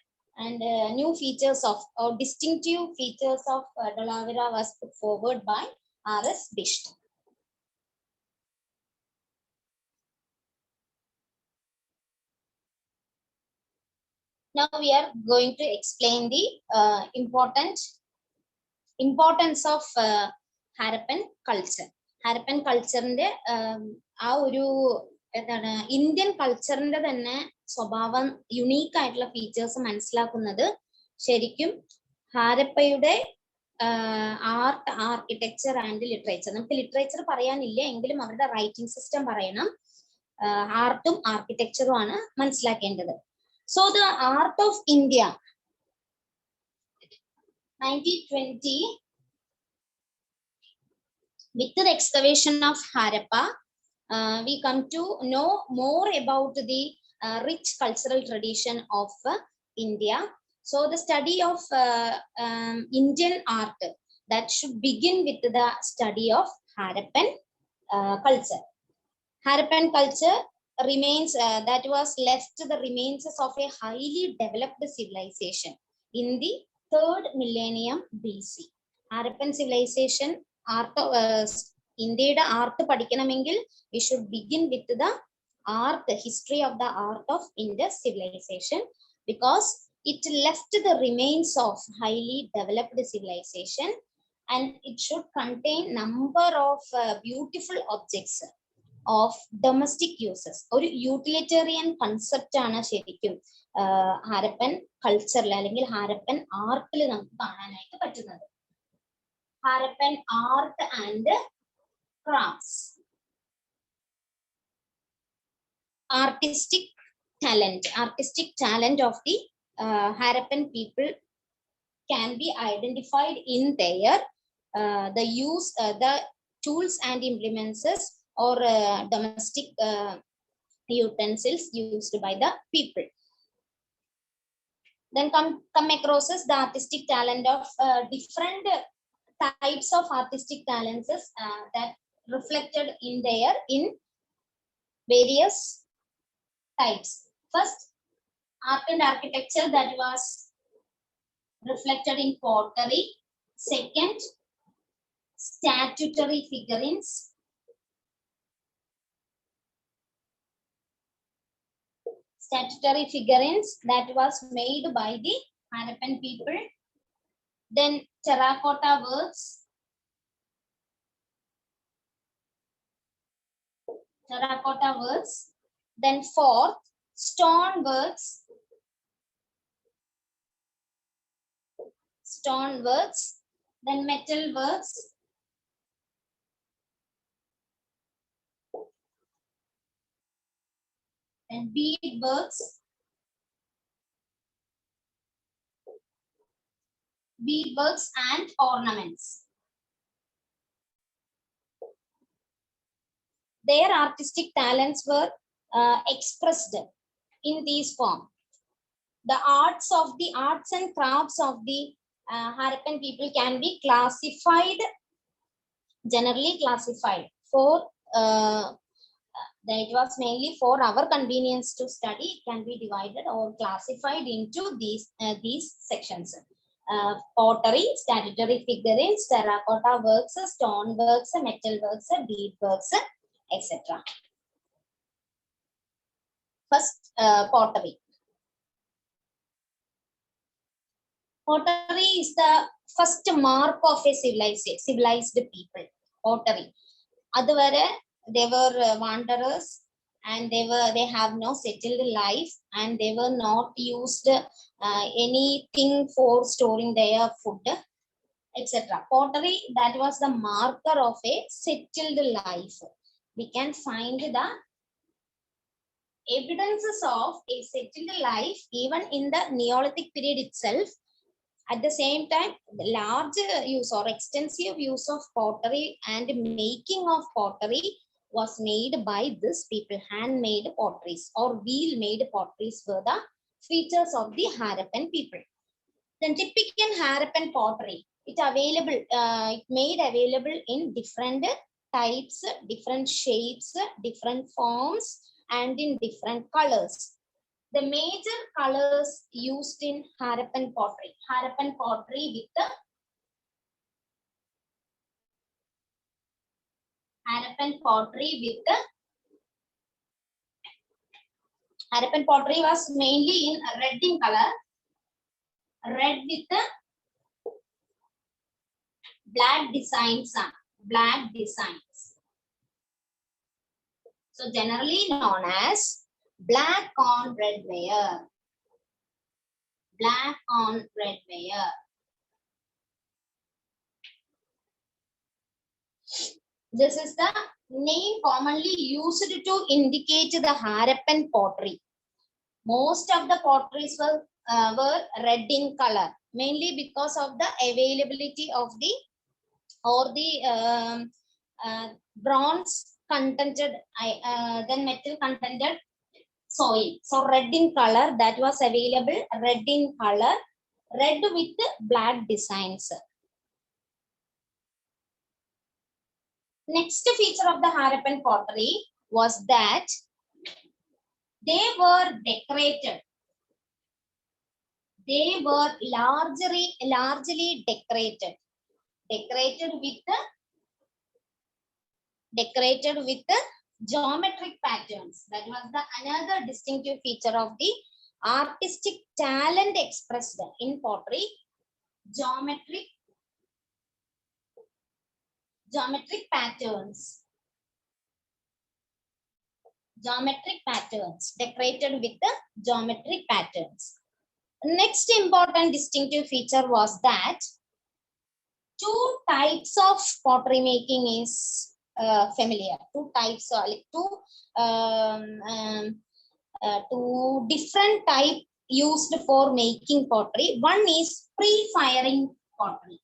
and new features of or distinctive features of Dholavira was put forward by R.S. Bisht. Now we are going to explain the importance of Harappan culture. Harappan culture ന്റെ ആ ഒരു എന്താണ് Indian കൾച്ചറിന്റെ തന്നെ സ്വഭാവം unique ആയിട്ടുള്ള features മനസ്സിലാക്കുന്നത് ശരിക്കും ഹാരപ്പയുടെ art, architecture and literature. നമുക്ക് ലിറ്ററേച്ചർ പറയാനില്ല എങ്കിലും അവരുടെ റൈറ്റിംഗ് സിസ്റ്റം പറയണം. ആർട്ടും ആർക്കിടെക്ചറും ആണ് മനസ്സിലാക്കേണ്ടത്. So the art of India 1920, with the excavation of Harappa, we come to know more about the rich cultural tradition of India. So the study of Indian art, that should begin with the study of Harappan culture. Harappan culture remains, that was left the remains of a highly developed civilization in the 3rd millennium BC. Harappan civilization art, ഇന്ത്യയുടെ art പഠിക്കണമെങ്കിൽ we should begin with the art, the history of the art of Indus civilization, because it left the remains of highly developed civilization, and it should contain number of beautiful objects of domestic uses. ഒരു utilitarian concept ആണ് ശരിക്കും ഹാരപ്പൻ കൾച്ചറിൽ അല്ലെങ്കിൽ ഹാരപ്പൻ ആർട്ടിൽ നമുക്ക് കാണാനായിട്ട് പറ്റുന്നത്. Harappan art and crafts. Artistic talent of the Harappan people can be identified in their the use, the tools and implements or domestic utensils used by the people. Then come across the artistic talent of different types of artistic talents that reflected in various types. First, art and architecture, that was reflected in pottery. Second, statuary figurines. Statuary figurines that was made by the Harappan people. Then terracotta works. Then fourth, stone works. Then metal works. Then bead works. And ornaments. Their artistic talents were expressed in these form. The arts and crafts of the Harappan people can be generally classified for that it was mainly for our convenience to study. It can be divided or classified into these sections. Pottery, statuary figurines, terracotta works, stone works, metal works, bead works, etc. First, pottery. Pottery is the first mark of a civilized people. Pottery. Aduvare they were wanderers, and they have no settled life, and they were not used anything for storing their food, etc. Pottery, that was the marker of a settled life. We can find the evidences of a settled life even in the Neolithic period itself. At the same time, the large use or extensive use of pottery and making of pottery was made by this people. Handmade potteries or wheel-made potteries were the features of the Harappan people. Then typical Harappan pottery, it made available in different types, different shapes, different forms, and in different colors. The major colors used in Harappan pottery with the Harappan pottery was mainly in red in color, red with the black designs. So generally known as black on red ware. Black on red ware. This is the name commonly used to indicate the Harappan pottery. Most of the potteries were red in color, mainly because of the availability of the bronze contented, then metal contented soil. So red in color, that was available, red in color, red with black designs. Next feature of the Harappan pottery was that they were decorated. They were largely decorated. Decorated with geometric patterns. That was the another distinctive feature of the artistic talent expressed in pottery. Geometric patterns. Geometric patterns. Decorated with the geometric patterns. Next important distinctive feature was that two types of pottery making is familiar. Two types, two different type used for making pottery. One is pre-firing pottery.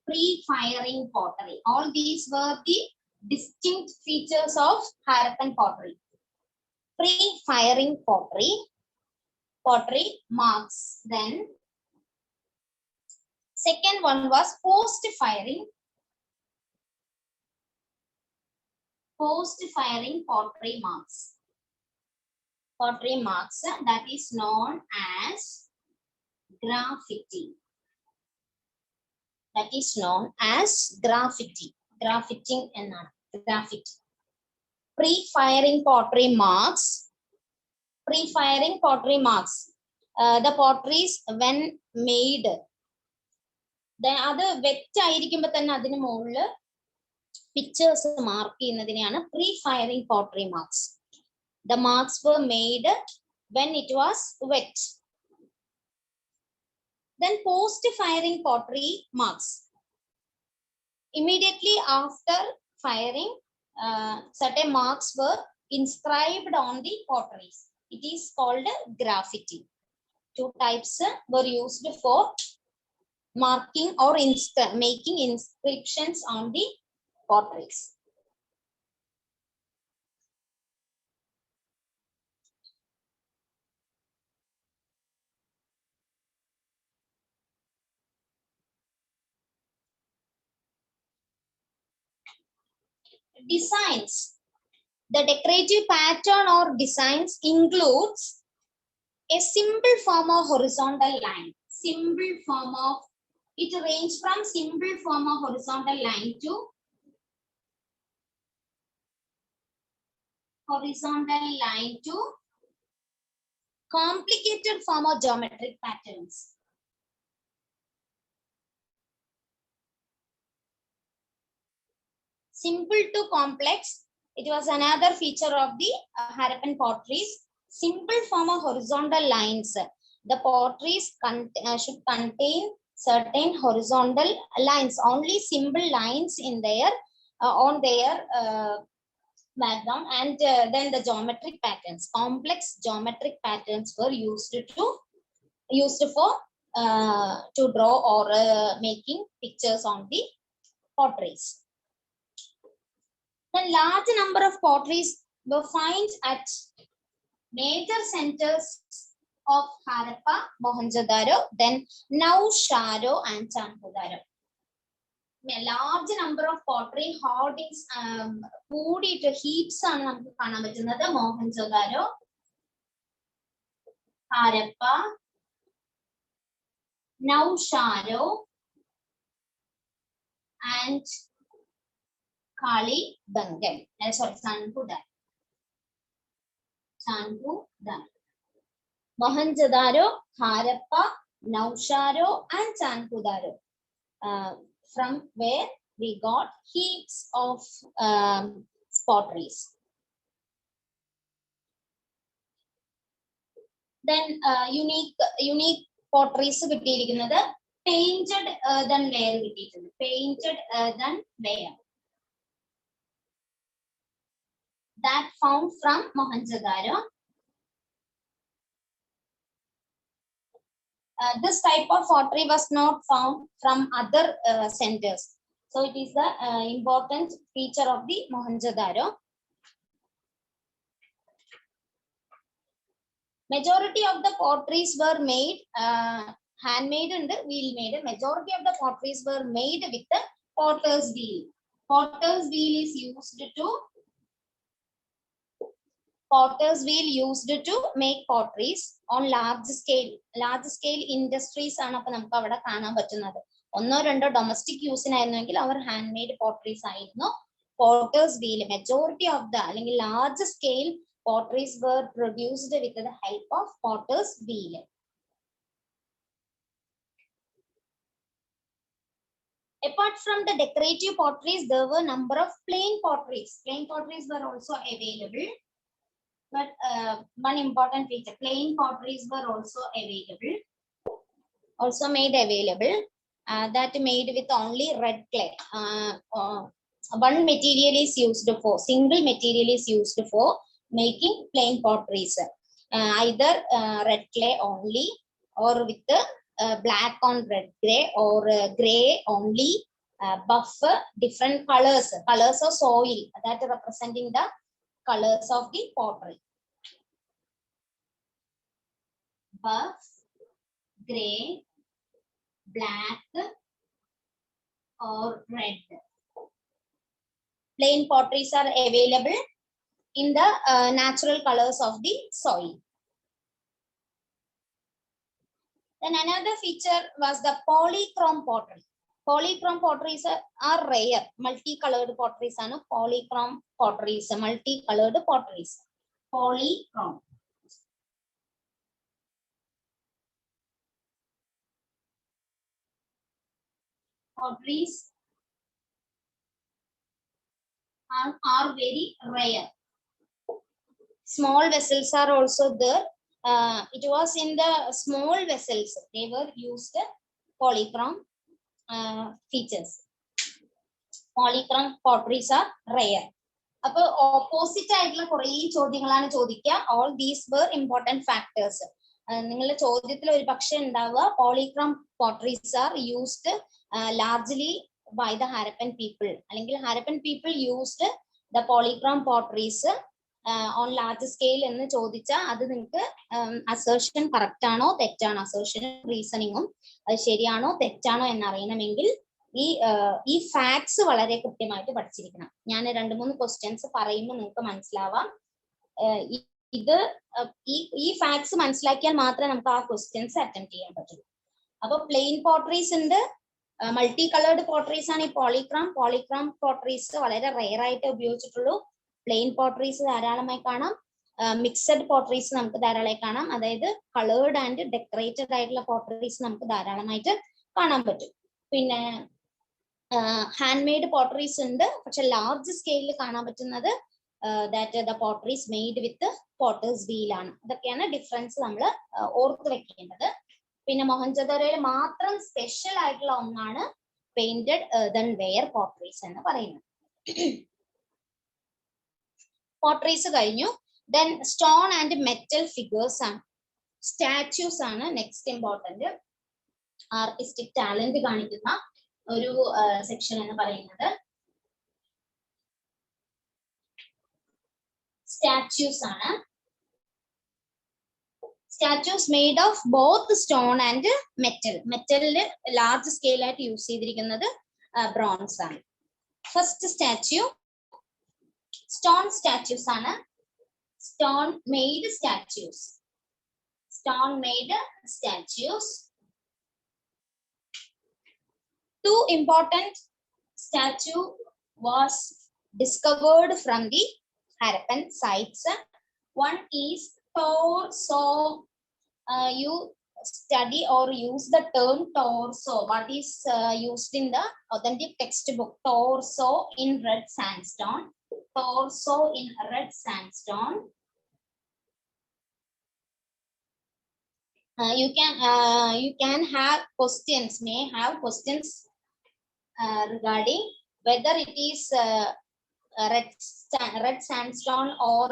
Pre-firing pottery. All these were the distinct features of Harappan pottery. Pre-firing pottery marks. Then second one was post-firing pottery marks. Pottery marks, that is known as graffiti. That is known as graffiti. Graffiting and graffiti. Pre-firing pottery marks. Pre-firing pottery marks. The potteries when made. Then other wet ആയിരിക്കുമ്പോൾ തന്നെ അതിന് മുകളിൽ pictures mark ചെയ്യുന്നതിനെയാണ് pre-firing pottery marks. The marks were made when it was wet. Then post-firing pottery marks. Immediately after firing, certain marks were inscribed on the potteries. It is called graffiti. Two types were used for marking or making inscriptions on the potteries. Designs. The decorative pattern or designs includes a simple form of horizontal line. Simple form of, it ranges from simple form of horizontal line to complicated form of geometric patterns. Simple to complex, it was another feature of the Harappan potteries. Simple form of horizontal lines. The potteries should contain certain horizontal lines, only simple lines in their on their background, and then the geometric patterns. Complex geometric patterns were used for to draw or making pictures on the potteries. The large number of potteries were found at major centers of Harappa, Mohenjo-daro, then Nausharo and Chandpur-daro. A large number of pottery hoardings, heaps ആണ് നമുക്ക് കാണാൻ പറ്റുന്നത് Mohenjo-daro, Harappa, Nausharo and Kalibangan. Sorry, Chandpur-daro. Mohenjo-daro, Harappa, Nausharo and Chandpur-daro. From where we got heaps of potteries. Then unique potteries കിട്ടിയിരിക്കുന്നത് painted earthenware കിട്ടിയിട്ടുണ്ട്. Painted earthenware that found from Mohenjo-daro. This type of pottery was not found from other centers. So it is the important feature of the Mohenjo-daro. Majority of the potteries were made handmade and wheel made. Majority of the potteries were made with the potter's wheel. Potter's wheel is used to make potteries on large scale. Large scale industries ആണ് അപ്പോൾ നമുക്ക് അവിടെ കാണാൻ പറ്റുന്നത്. ഒന്നോ രണ്ടോ domestic യൂസിനായിരുന്നെങ്കിൽ അവർ ഹാൻഡ് മെയ്ഡ് പോട്ടറീസ് ആയിരുന്നു. Potter's wheel majority of the അല്ലെങ്കിൽ large scale potteries were produced with the help of potter's wheel. Apart from the decorative potteries, there were number of plain potteries. Plain potteries were also available. But one important feature, plain potteries were also available. Also made available. That made with only red clay. One material is used for, single material is used for making plain potteries, either red clay only or with black on red gray or gray only, buff, different colors of soil that are representing the colors of the pottery. Buff, gray, black or red. Plain potteries are available in the natural colors of the soil. Then another feature was the polychrome pottery. Polychrome potteries are rare. Multicolored potteries are polychrome potteries. Multicolored potteries. Polychrome. Potteries are very rare. Small vessels are also there. It was in the small vessels they were used polychrome features. Polychrome potteries are rare. അപ്പോൾ opposite ആയിട്ടുള്ള കുറേ ചോദ്യങ്ങളാണ് ചോദിക്കുക. All these were important factors. നിങ്ങളുടെ ചോദ്യത്തിൽ ഒരു പക്ഷേ ഉണ്ടാവുക polychrome potteries are used largely by the Harappan people. അല്ലെങ്കിൽ Harappan people used the polychrome potteries on large scale എന്ന് ചോദിച്ചാൽ അത് നിങ്ങൾക്ക് അസേർഷൻ കറക്റ്റ് ആണോ തെറ്റാണോ, അസേർഷനും റീസണിങ്ങും അത് ശരിയാണോ തെറ്റാണോ എന്നറിയണമെങ്കിൽ ഈ ഫാക്ട്സ് വളരെ കൃത്യമായിട്ട് പഠിച്ചിരിക്കണം. ഞാൻ 2-3 ക്വസ്റ്റ്യൻസ് പറയുമ്പോൾ നിങ്ങൾക്ക് മനസ്സിലാവാം. ഈ ഫാക്ട്സ് മനസ്സിലാക്കിയാൽ മാത്രമേ നമുക്ക് ആ ക്വസ്റ്റ്യൻസ് അറ്റംപ്റ്റ് ചെയ്യാൻ പറ്റുള്ളൂ. അപ്പൊ പ്ലെയിൻ പോട്ടറീസ് ഉണ്ട്, മൾട്ടി കളേർഡ് പോട്ടറീസ് ആണ് ഈ പോളിക്രോം പോട്ടറീസ് വളരെ റെയർ ആയിട്ട് ഉപയോഗിച്ചിട്ടുള്ളൂ. പ്ലെയിൻ പോട്ടറീസ് ധാരാളമായി കാണാം, മിക്സഡ് പോട്ടറീസ് നമുക്ക് ധാരാളമായി കാണാം. അതായത് കളേർഡ് ആൻഡ് ഡെക്കറേറ്റഡ് ആയിട്ടുള്ള പോട്ടറീസ് നമുക്ക് ധാരാളമായിട്ട് കാണാൻ പറ്റും. പിന്നെ ഹാൻഡ് മെയ്ഡ് പോട്ടറീസ് ഉണ്ട്, പക്ഷെ ലാർജ് സ്കെയിലിൽ കാണാൻ പറ്റുന്നത് that the potteries made with potter's wheel ആണ്. ഇതൊക്കെയാണ് ഡിഫറൻസ് നമ്മൾ ഓർത്ത് വെക്കേണ്ടത്. പിന്നെ മോഹൻജോദാരോയിൽ മാത്രം സ്പെഷ്യൽ ആയിട്ടുള്ള ഒന്നാണ് പെയിന്റഡ് എർത്തൻവെയർ പോട്ടറീസ് എന്ന് പറയുന്നത്. പോട്ടറീസ് കഴിഞ്ഞു. Then stone and metal figures ആണ്, സ്റ്റാച്യൂസ് ആണ് നെക്സ്റ്റ് ഇമ്പോർട്ടന്റ്. ആർട്ടിസ്റ്റിക് ടാലന്റ് കാണിക്കുന്ന ഒരു സെക്ഷൻ എന്ന് പറയുന്നത് സ്റ്റാച്യൂസ് ആണ്. Statues made of both stone and metal. മെറ്റലില് ലാർജ് സ്കെയിൽ ആയിട്ട് യൂസ് ചെയ്തിരിക്കുന്നത് ബ്രോൺസ് ആണ്. ഫസ്റ്റ് സ്റ്റാച്യൂ സ്റ്റോൺ സ്റ്റാച്യൂസ് ആണ്. Stone made statues. Stone made statues. Two important statue was discovered from the Harappan sites. One is torso. You study or use the term torso. What is used in the authentic textbook? Torso in red sandstone. Torso in red sandstone. You can have questions, may have questions regarding whether it is red sandstone or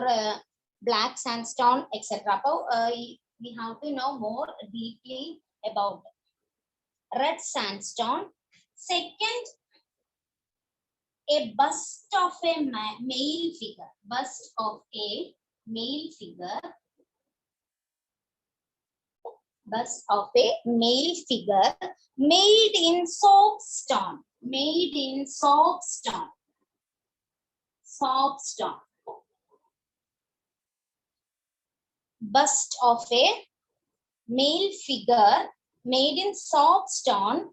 black sandstone, etc. So we have to know more deeply about red sandstone. Second, a bust of a male figure. Bust of a male figure. Bust of a male figure made in soapstone. Made in soapstone. Soapstone. Bust of a male figure made in soapstone.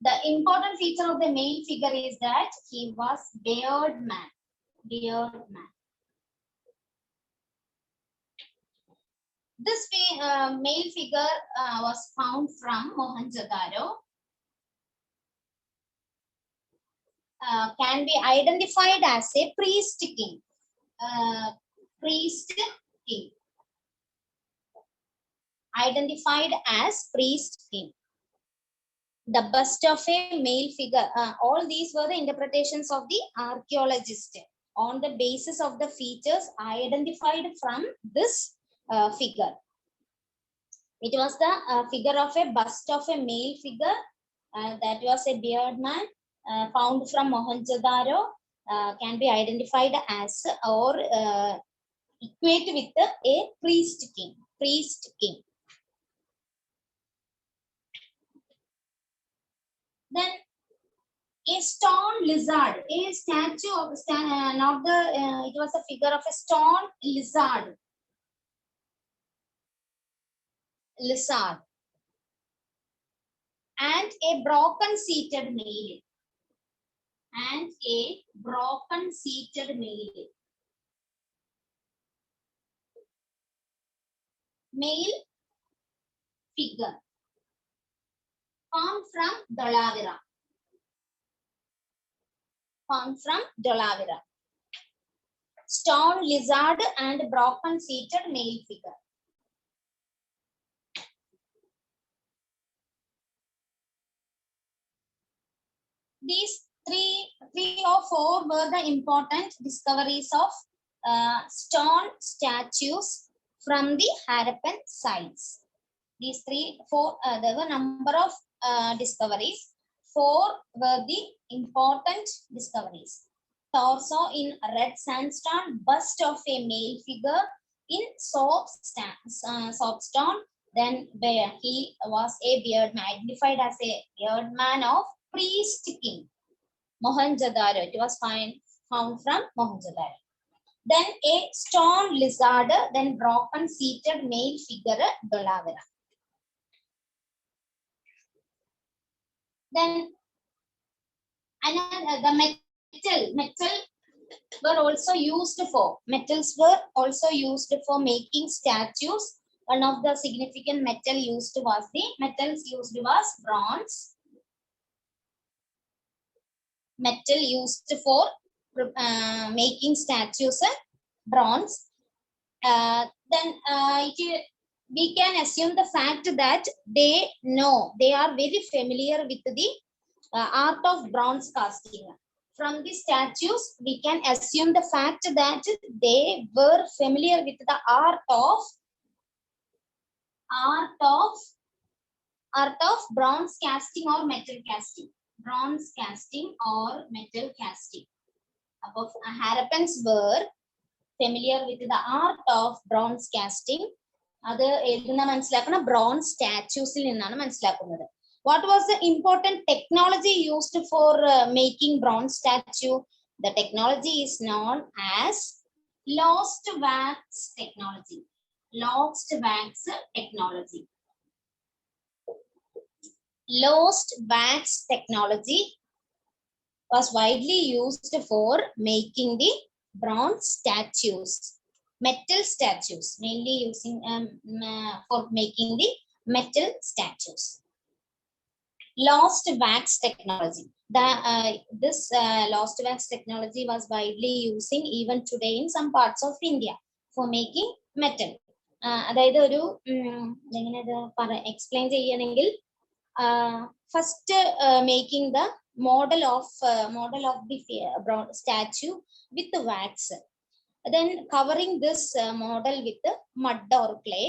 The important feature of the male figure is that he was beard man. Beard man. This male figure was found from Mohenjo-daro. Can be identified as a priest king. Priest king. Identified as priest king. The bust of a male figure. All these were the interpretations of the archaeologist on the basis of the features identified from this figure. It was the figure of a bust of a male figure that was a beard man found from Mohenjo-daro, can be identified as or equate with a priest king. Priest king. Then a stone lizard, a statue of not the it was a figure of a stone lizard. Lizard. And a broken seated male. And a broken seated male. Male figure found from Dhalavira. Found from Dhalavira. Stone lizard and broken seated male figure. These three or four were the important discoveries of stone statues from the Harappan sites. These four, there were number of discoveries. Four were the important discoveries. Torso in red sandstone, bust of a male figure in soapstone. Then he was a beard man, identified as a beard man of priest king. Mohenjo-daro. It was found from Mohenjo-daro. Then a stone lizard, then broken seated male figure, Dhalavira. Then the metal were also used for, metals were also used for making statues. One of the significant metals used was bronze. Metal used for making statues, bronze. Then we can assume the fact that they are very familiar with the art of bronze casting. From the statues, we can assume the fact that they were familiar with the art of bronze casting or metal casting. Bronze casting or metal casting. Harappans were familiar with the art of bronze casting. Bronze statues. What was the important technology used for making bronze statue? The technology is known as lost wax technology. Lost wax technology. Lost wax technology was widely used for making the bronze statues. Metal statues, mainly using for making the metal statues. Lost wax technology. This lost wax technology was widely using even today in some parts of India for making metal. അതായത് ഒരു എങ്ങനെ explain ചെയ്യണമെങ്കിൽ first making the model of the statue with the wax, then covering this model with the mud or clay,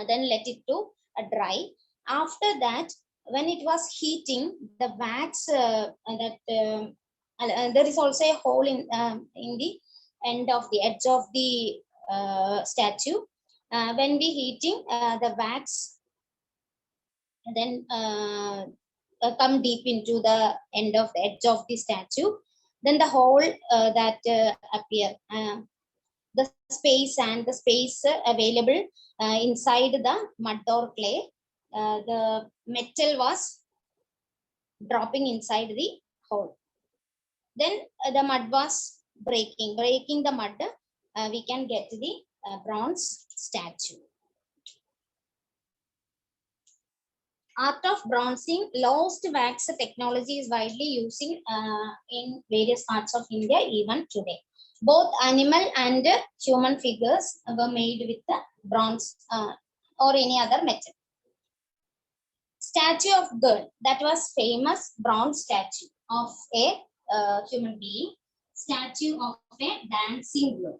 then let it to dry. After that, when it was heating, the wax there is also a hole in the end of the edge of the statue. When we heating, the wax then come deep into the end of the edge of the statue. Then the hole that appear, the space available inside the mud or clay, the metal was dropping inside the hole. Then the mud was breaking the mud, we can get the bronze statue. Art of bronzing, lost wax technology is widely using in various parts of India even today. Both animal and human figures were made with the bronze or any other metal. Statue of girl, that was famous bronze statue of a human being. Statue of a dancing girl,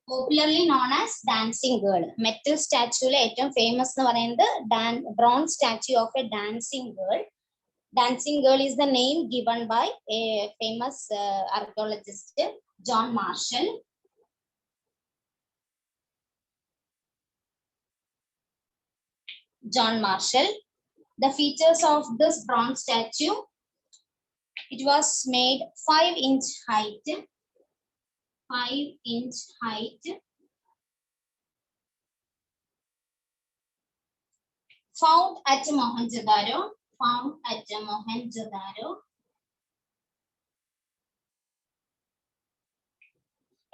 popularly known as dancing girl. Metal statue le ഏറ്റവും famous എന്ന് പറയുന്നത് bronze statue of a dancing girl. Dancing girl is the name given by a famous archaeologist, John Marshall. The features of this bronze statue: it was made 5-inch height, found at Mohenjo-daro,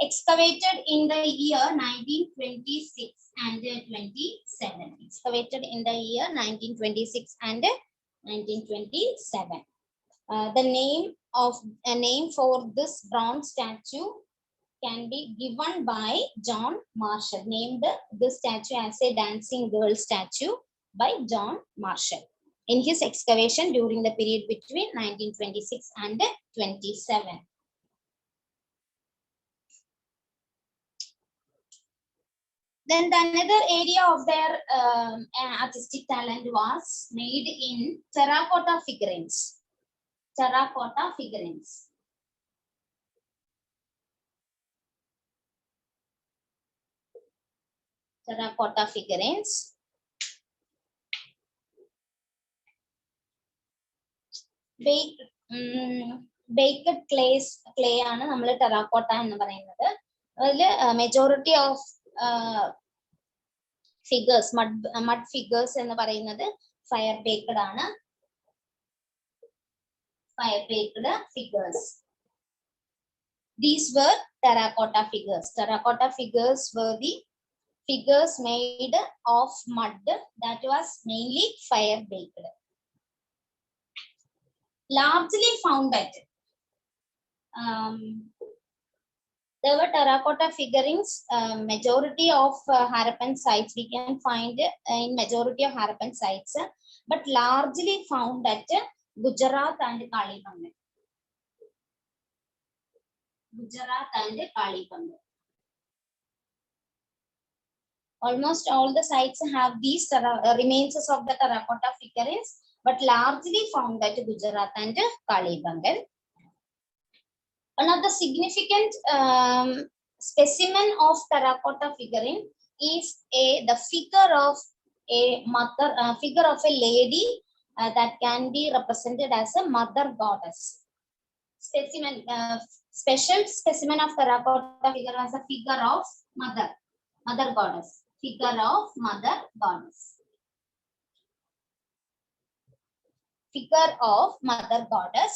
excavated in the year 1926 and 27. Excavated in the year 1926 and 1927. The name for this bronze statue can be given by John Marshall. Named this statue as a dancing girl statue by John Marshall in his excavation during the period between 1926 and 27. Then the another area of their artistic talent was made in terracotta figurines. Terracotta figurines. Baked clay ആണ് നമ്മൾ terracotta എന്ന് പറയുന്നത്. അതിൽ majority of figures, mud figures എന്ന് പറയുന്നത് fire baked ആണ്. Fire baked figures. These were terracotta figures. Terracotta figures were the figures made of mud that was mainly fire baked. Largely found at there were terracotta figurines, majority of Harappan sites we can find in majority of Harappan sites, but largely found at Gujarat and Kalibangan. Almost all the sites have these remains of the terracotta figurines, but largely found at Gujarat and Kalibangan. One of the significant specimen of terracotta figurine is the figure of a mother, figure of a lady that can be represented as a mother goddess. Specimen, special specimen of terracotta figure as a figure of mother goddess. Figure of mother goddess. Figure of mother goddess.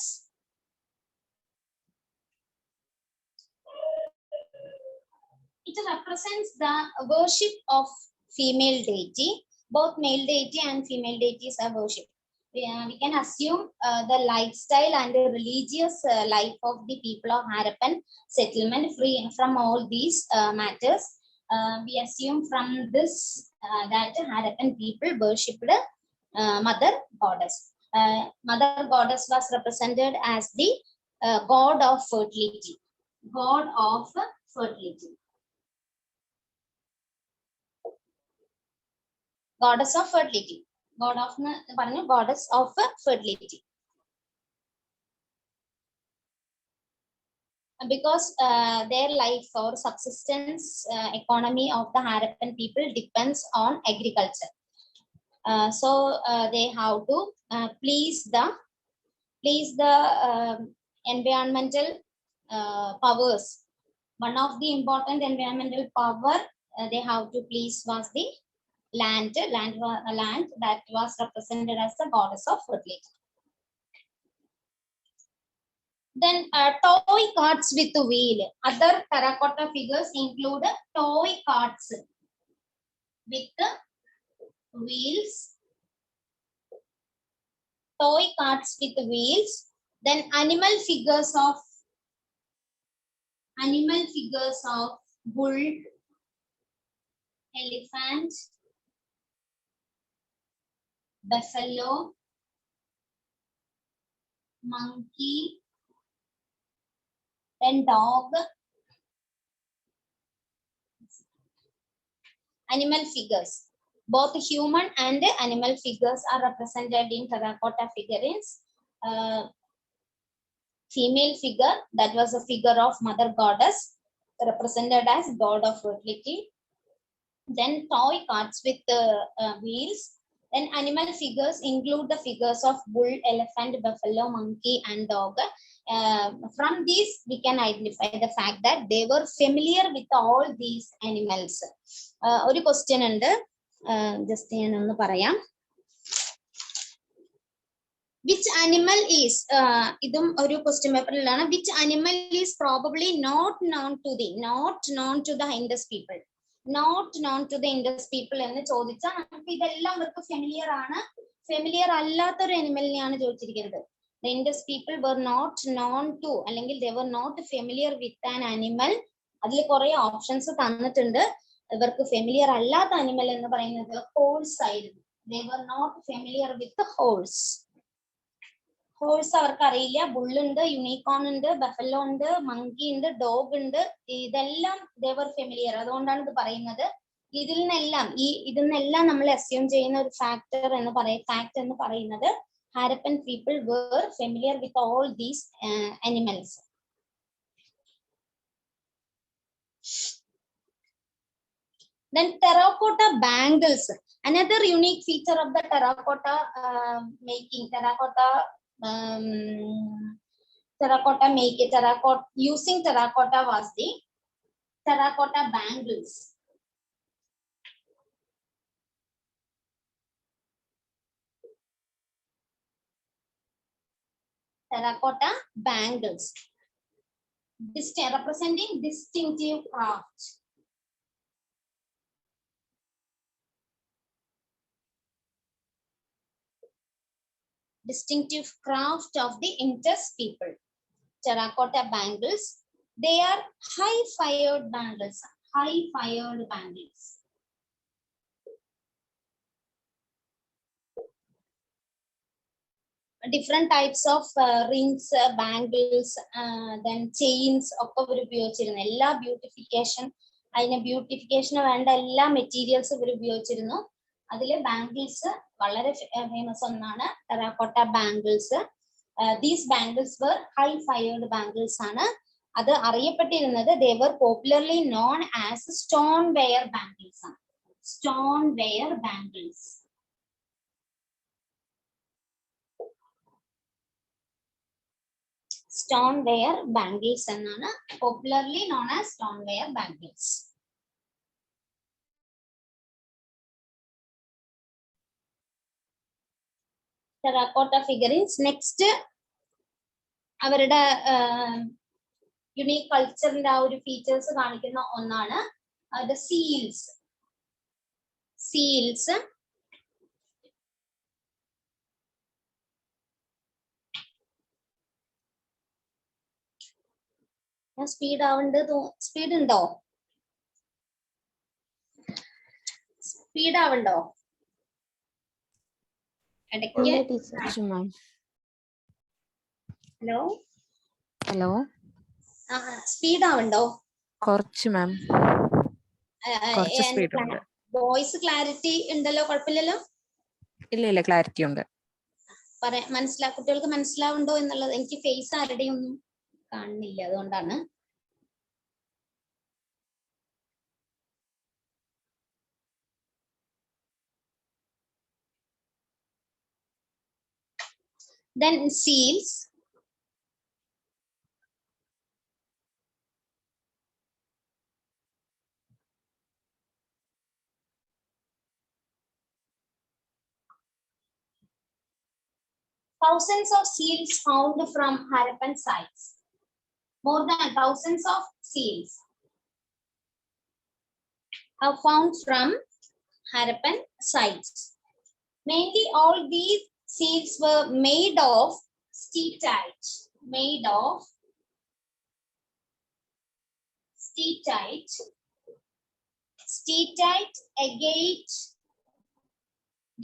It represents the worship of female deity. Both male deity and female deities are worshipped. we can assume the lifestyle and the religious life of the people of Harappan settlement free from all these matters. We assume from this that Harappan people worshipped Mother Goddess. Mother Goddess was represented as the god of fertility. God of fertility. Goddess of fertility. Goddess of fertility. Because their life or subsistence economy of the Harappan people depends on agriculture. So they have to please the environmental powers. One of the important environmental power they have to please was the land that was represented as the goddess of fertility. Then toy carts with wheel. Other terracotta figures include toy carts with wheels. Toy carts with wheels. Then animal figures of bull, elephant, buffalo, monkey, then dog. Animal figures. Both human and animal figures are represented in terracotta figurines. Female figure, that was a figure of Mother Goddess, represented as god of fertility. Then toy carts with wheels. Then animal figures include the figures of bull, elephant, buffalo, monkey, and dog. From these, we can identify the fact that they were familiar with all these animals. One question ഉണ്ട്, just ഒന്ന് പറയാം. Which animal is idum oru question paper illana, which animal is probably not known to the Indus people, not known to the Indus people ennu chodicha namukku idellam avarku familiar allatha oru animal neയാണ് ചോദിച്ചിരിക്കുന്നത്. The Indus people were not known to, അല്ലെങ്കിൽ they were not familiar with an animal. അതിൽ കുറെ options തന്നിട്ടുണ്ട്. ഇവർക്ക് familiar അല്ലാത്ത animal എന്ന് പറയുന്നത് horse ആയിരുന്നു. They were not familiar with the horse. Horse അവർക്ക് അറിയില്ല. ബുള്ളുണ്ട്, യൂണിക്കോൺ ഉണ്ട്, ബഫല്ലോ ഉണ്ട്, മങ്കി ഉണ്ട്, ഡോഗ് ഉണ്ട്. ഇതെല്ലാം ദേവർ ഫെമിലിയർ. അതുകൊണ്ടാണ് ഇത് പറയുന്നത്. ഇതിൽ നിന്നെല്ലാം നമ്മൾ അസ്യൂം ചെയ്യുന്ന ഒരു ഫാക്ട് എന്ന് പറയുന്നത് Harappan people were familiar with all these animals. Then terracotta bangles. Another unique feature of the terracotta using terracotta was the terracotta bangles. Terracotta bangles, representing distinctive craft. Distinctive craft of the Indus people. Terracotta bangles, they are high-fired bangles. Different types of rings, bangles, then chains ഒക്കെ ഇവർ ഉപയോഗിച്ചിരുന്നു. എല്ലാ ബ്യൂട്ടിഫിക്കേഷന് വേണ്ട എല്ലാ materials ഇവർ ഉപയോഗിച്ചിരുന്നു. അതില് bangles വളരെ ഫേമസ് ഒന്നാണ് terracotta bangles. These bangles were high fired bangles ആണ്. അത് അറിയപ്പെട്ടിരുന്നത് they were popularly known as stoneware bangles ആണ്. Stoneware bangles. Stoneware bangles എന്നാണ്, popularly known as stoneware bangles. Terracotta figurines. Next, അവരുടെ യുണീക് കൾച്ചറിന്റെ ആ ഒരു ഫീച്ചേഴ്സ് കാണിക്കുന്ന ഒന്നാണ് the seals. ഞാൻ സ്പീഡ് ആവണ്ട് സ്പീഡ് ഉണ്ടോ? സ്പീഡ് ആവണ്ടോ? ഇടയ്ക്ക് ഹലോ ഹലോ സ്പീഡ് ആവണ്ടോ? കുറച്ച് മാം, കുറച്ച് സ്പീഡ് ഉണ്ട്. വോയിസ് ക്ലാരിറ്റി ഉണ്ടല്ലോ, കുഴപ്പമില്ലല്ലോ? ഇല്ല ക്ലാരിറ്റി ഉണ്ട്. കുട്ടികൾക്ക് മനസ്സിലാവുണ്ടോ എന്നുള്ളത് എനിക്ക് ഫേസ് ആരുടെയും ഒന്നും കാണുന്നില്ല, അതുകൊണ്ടാണ്. Then seals. Thousands of seals found from Harappan sites. More than thousands of seals are found from Harappan sites. Mainly all these seals were made of steatite. Made of steatite. Steatite, agate.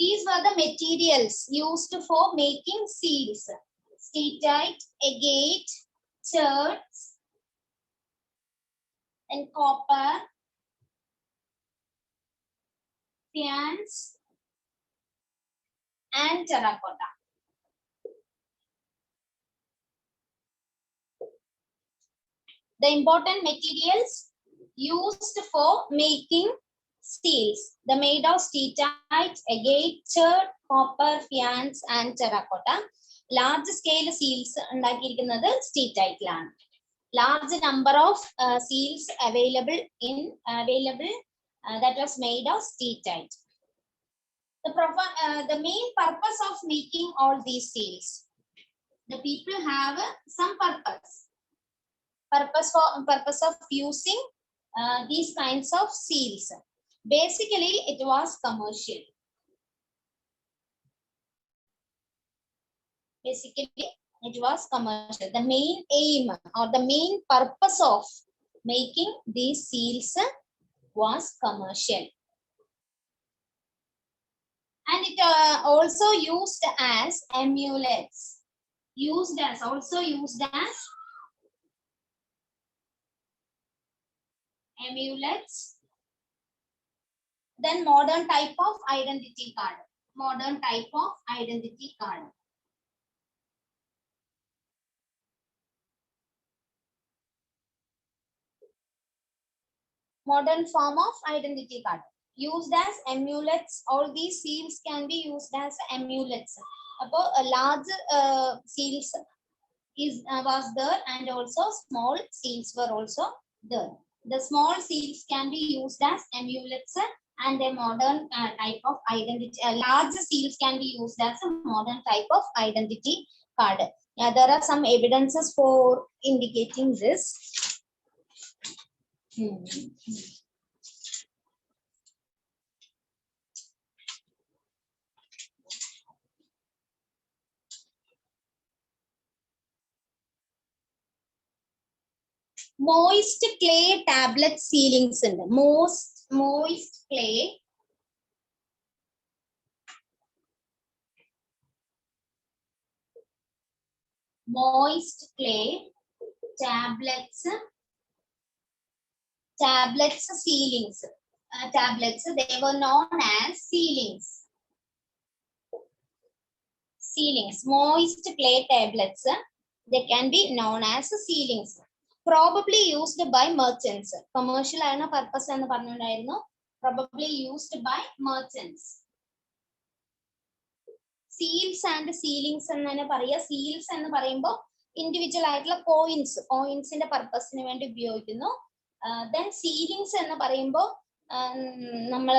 These were the materials used for making seals. Steatite, agate, chert, and copper, faience, and terracotta. The important materials used for making seals. The made of steatite, agate, chert, copper, faience, and terracotta. Large scale seals ഉണ്ടാക്കിയിരിക്കുന്നത് steatite-ലാണ്. Large number of seals available that was made of steatite. The main purpose of making all these seals. The people have some purpose of using these kinds of seals. Basically, it was commercial. The main aim or the main purpose of making these seals was commercial. And it also used as amulets. Amulets. Then modern type of identity card. Modern form of identity card. Used as amulets. All these seals can be used as amulets. A large seals was there, and also small seals were also there. The small seals can be used as amulets, and a modern type of identity. Large seals can be used as a modern type of identity card. There are some evidences for indicating this. Moist clay tablet sealings ഉണ്ട്. Moist clay tablets sealings. Tablets, they were known as sealings. Moist clay tablets, they can be known as sealings. Probably used by merchants. Commercial ആയിരുന്ന purpose എന്ന് പറഞ്ഞിട്ടുണ്ടായിരുന്നു. Probably used by merchants. Seals and sealings എന്ന് തന്നെ പറയുക. Seals എന്ന് പറയുമ്പോൾ individual ആയിട്ടുള്ള കോയിൻസിന്റെ പർപ്പസിന് വേണ്ടി ഉപയോഗിക്കുന്നു. Then sealings എന്ന് പറയുമ്പോൾ നമ്മൾ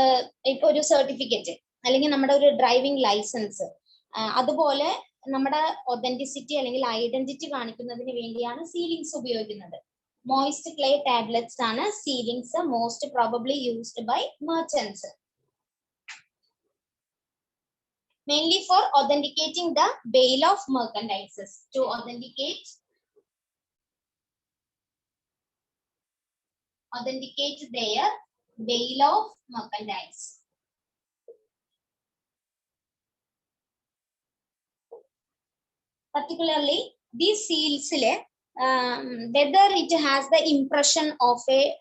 ഇപ്പൊ ഒരു സർട്ടിഫിക്കറ്റ് അല്ലെങ്കിൽ നമ്മുടെ ഒരു ഡ്രൈവിംഗ് ലൈസൻസ്, അതുപോലെ നമ്മുടെ ഒതന്റിസിറ്റി അല്ലെങ്കിൽ ഐഡന്റിറ്റി കാണിക്കുന്നതിന് വേണ്ടിയാണ് സീലിങ്സ് ഉപയോഗിക്കുന്നത്. മോയിസ്റ്റ് ക്ലേ ടാബ്ലറ്റ്സ് ആണ് sealings most probably used by merchants. Mainly for authenticating the bail of merchandises. To authenticate authenticate their bale of merchandise. Particularly these seals, whether it has the impression of a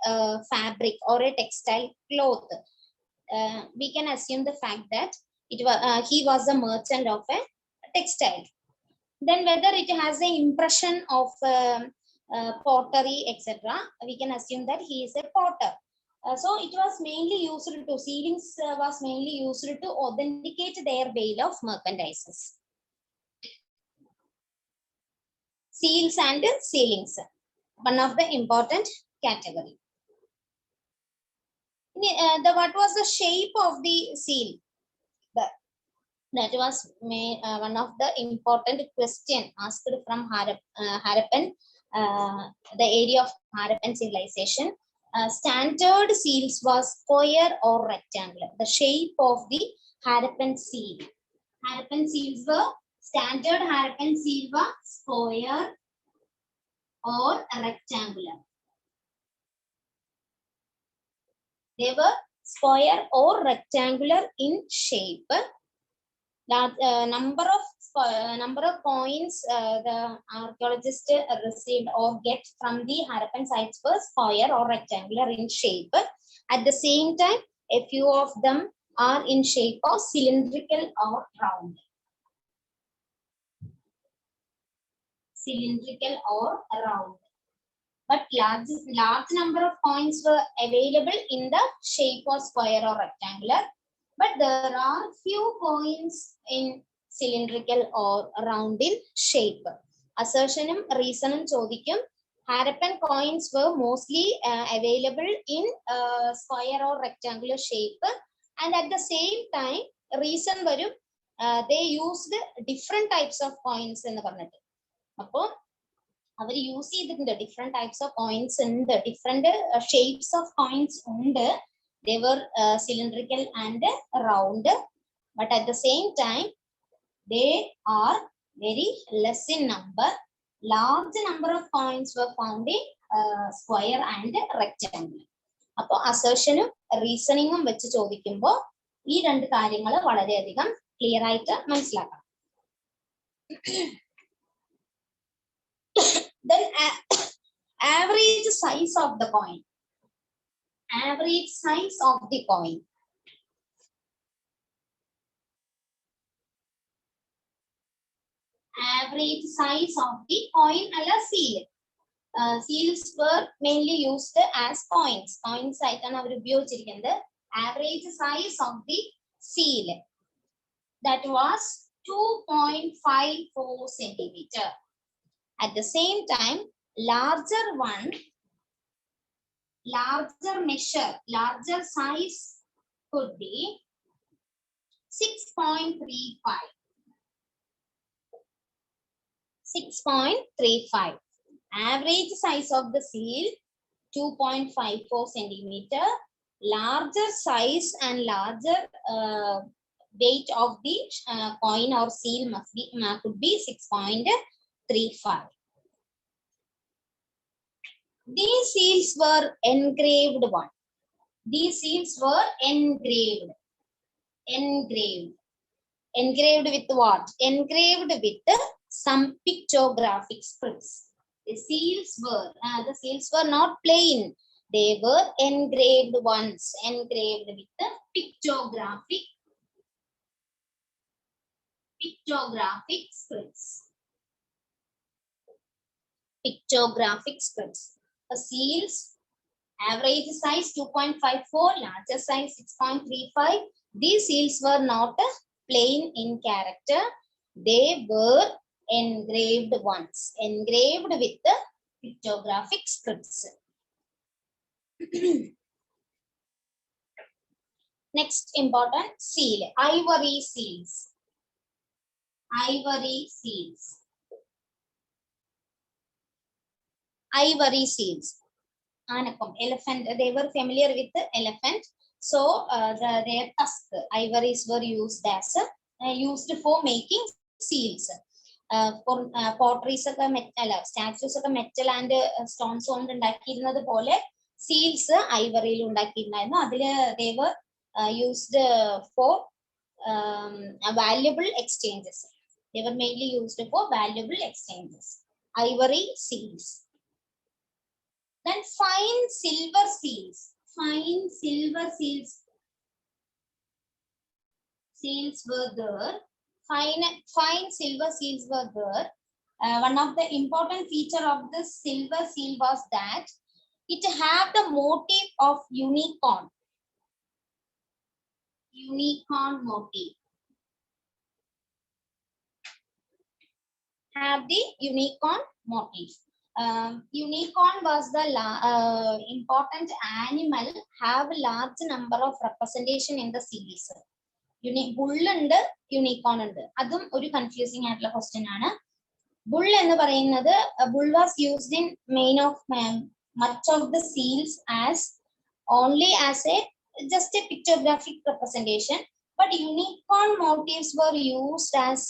fabric or a textile cloth, we can assume the fact that he was a merchant of a textile. Then whether it has the impression of pottery, etc., we can assume that he is a potter. So it was mainly used to, sealings was mainly used to authenticate their bale of merchandises. Seals and sealings, one of the important category. What was the shape of the seal? That was one of the important question asked from Harappan, the area of Harappan civilization. Standard seals was square or rectangular. The shape of the Harappan seal. Harappan seals were standard. Harappan seal was square or rectangular. They were square or rectangular in shape. Number of coins the archaeologists received or get from the Harappan sites were square or rectangular in shape. At the same time, a few of them are in shape of cylindrical or round. Cylindrical or round. But large number of coins were available in the shape of square or rectangular. But there are few coins in cylindrical or round in shape. Assertionum reasonum chodikkum. Harappan coins were mostly available in square or rectangular shape, and at the same time reason varum they used different types of coins ennu parnittu. Appo our use ചെയ്തിട്ടുണ്ട് different types of coins ഉണ്ട്, different shapes of coins ഉണ്ട്. They were cylindrical and round, but at the same time they are very less in number. Large number of coins were found in square and rectangle. അപ്പോൾ അസേർഷനും റീസണിങ്ങും വെച്ച് ചോദിക്കുമ്പോൾ ഈ രണ്ട് കാര്യങ്ങൾ വളരെയധികം clear ആയിട്ട് മനസ്സിലാക്കണം. Then average size of the coin. Average size of the coin. Average size of the coin alla seal. Seals were mainly used as coins. Coins aitana avaru upayogichirikkunnu. Average size of the seal, that was 2.54 centimeter. At the same time, larger one, larger measure, larger size could be 6.35. 6.35. Average size of the seal 2.54 centimeter. Larger size and larger weight of the coin or seal could be 6.35. These seals were engraved one. These seals were engraved. Engraved with what? Engraved with some pictographic scripts. The seals were not plain. They were engraved ones. Engraved with the pictographic scripts. Pictographic scripts. The seals, average size 2.54, larger size 6.35. These seals were not plain in character. They were engraved ones. Engraved with the pictographic scripts. Next important seal, ivory seals. Ivory seals. Ivory seals. Anapam, elephant. They were familiar with the elephant, so their tusk, ivories were used as used for making seals. For potteries ഒക്കെ metal, statues ഒക്കെ metal and stones കൊണ്ട് ഉണ്ടാക്കിയിരുന്നത് പോലെ seals ഐവറിയിൽ ഉണ്ടാക്കിയിട്ടുണ്ടായിരുന്നു. അതില് they were used for valuable exchanges. They were mainly used for valuable exchanges. Ivory seals. Then fine silver seals. Fine silver seals were there. Fine silver seals were there. One of the important feature of this silver seal was that it had the motif of unicorn. Unicorn motif. Have the unicorn motif. Unicorn was the important animal, have a large number of representation in the series. Bull and unicorn ഉണ്ട്. അതും ഒരു confusing ആയിട്ടുള്ള question ആണ്. Bull എന്ന് പറയുന്നത്, bull was used in much of the seals as only as just a pictographic representation, but unicorn motifs were used as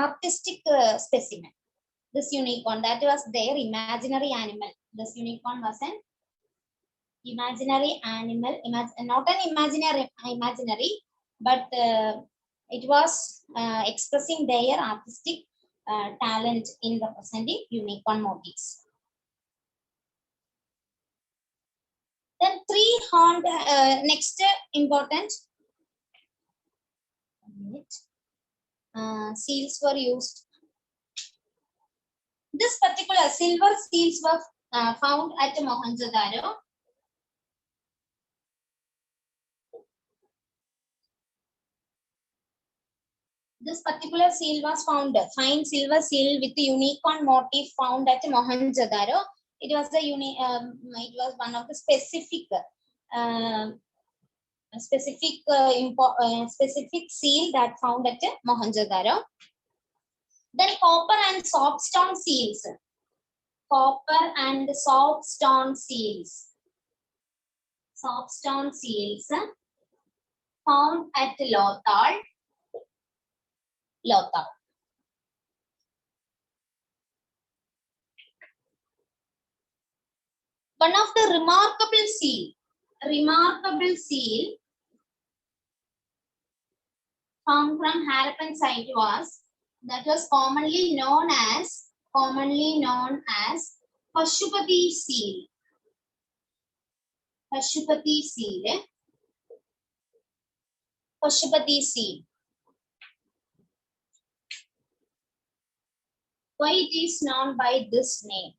artistic specimen. This unicorn, that was their imaginary animal. This unicorn was an imaginary animal, not an imaginary, but it was expressing their artistic talent in representing unicorn motifs. Then three-horned, next important seals were used. This particular silver seals were found at Mohenjo-daro. This particular seal was found, fine silver seal with the unicorn motif found at Mohenjo-daro. It was it was one of the specific seal that found at Mohenjo-daro. Then copper and soapstone seals. Copper and soapstone seals. Soapstone seals found at Lothal. One of the remarkable seal found from Harappan site was commonly known as Pashupati seal. Pashupati seal. Why it is known by this name?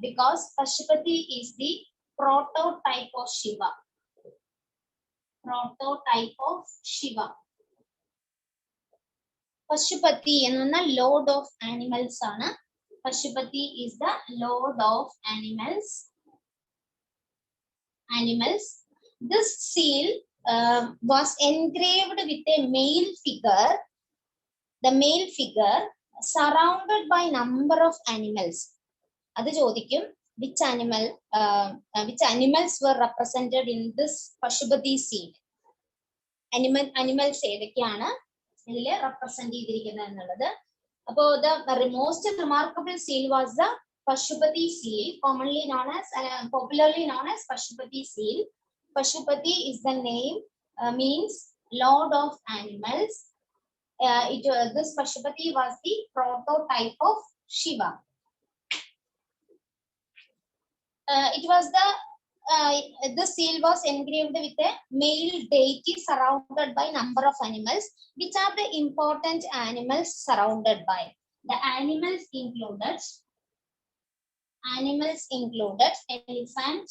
Because Pashupati is the prototype of Shiva. Pashupati enna lord of animals ana. Pashupati is the lord of animals. This seal was engraved with a male figure. The male figure surrounded by number of animals. Adu chodikkum which animals were represented in this Pashupati seal. Animals ഏതൊക്കെയാണ് ഇതിൽ represent ചെയ്തിരിക്കുന്നത് എന്നുള്ളത്. അപ്പോൾ the most remarkable seal was the Pashupati seal, popularly known as Pashupati seal. Pashupati is the name, means lord of animals. This Pashupati was the prototype of Shiva. This seal was engraved with a male deity surrounded by number of animals. Which are the important animals surrounded by? The animals included elephant,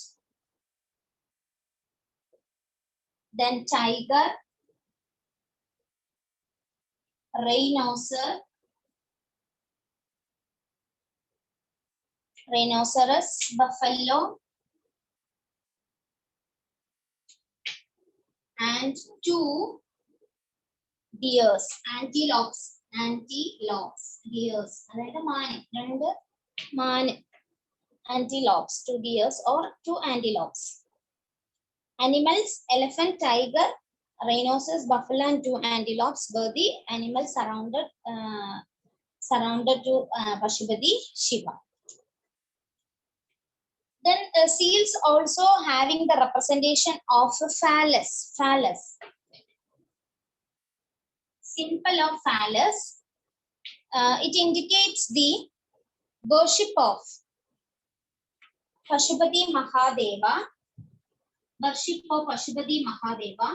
then tiger, rhinoceros, buffalo, and 2 deers, antelopes. Deers. അതായത് മാന്. Antelopes, 2 deers or 2 antelopes. Animals, elephant, tiger, rhinoceros, buffalo, and 2 antelopes were the animals surrounded surrounded to Pashupati Shiva. Then seals also having the representation of a phallus. Symbol of phallus. It indicates the worship of Pashupati Mahadeva. Worship of Pashupati Mahadeva.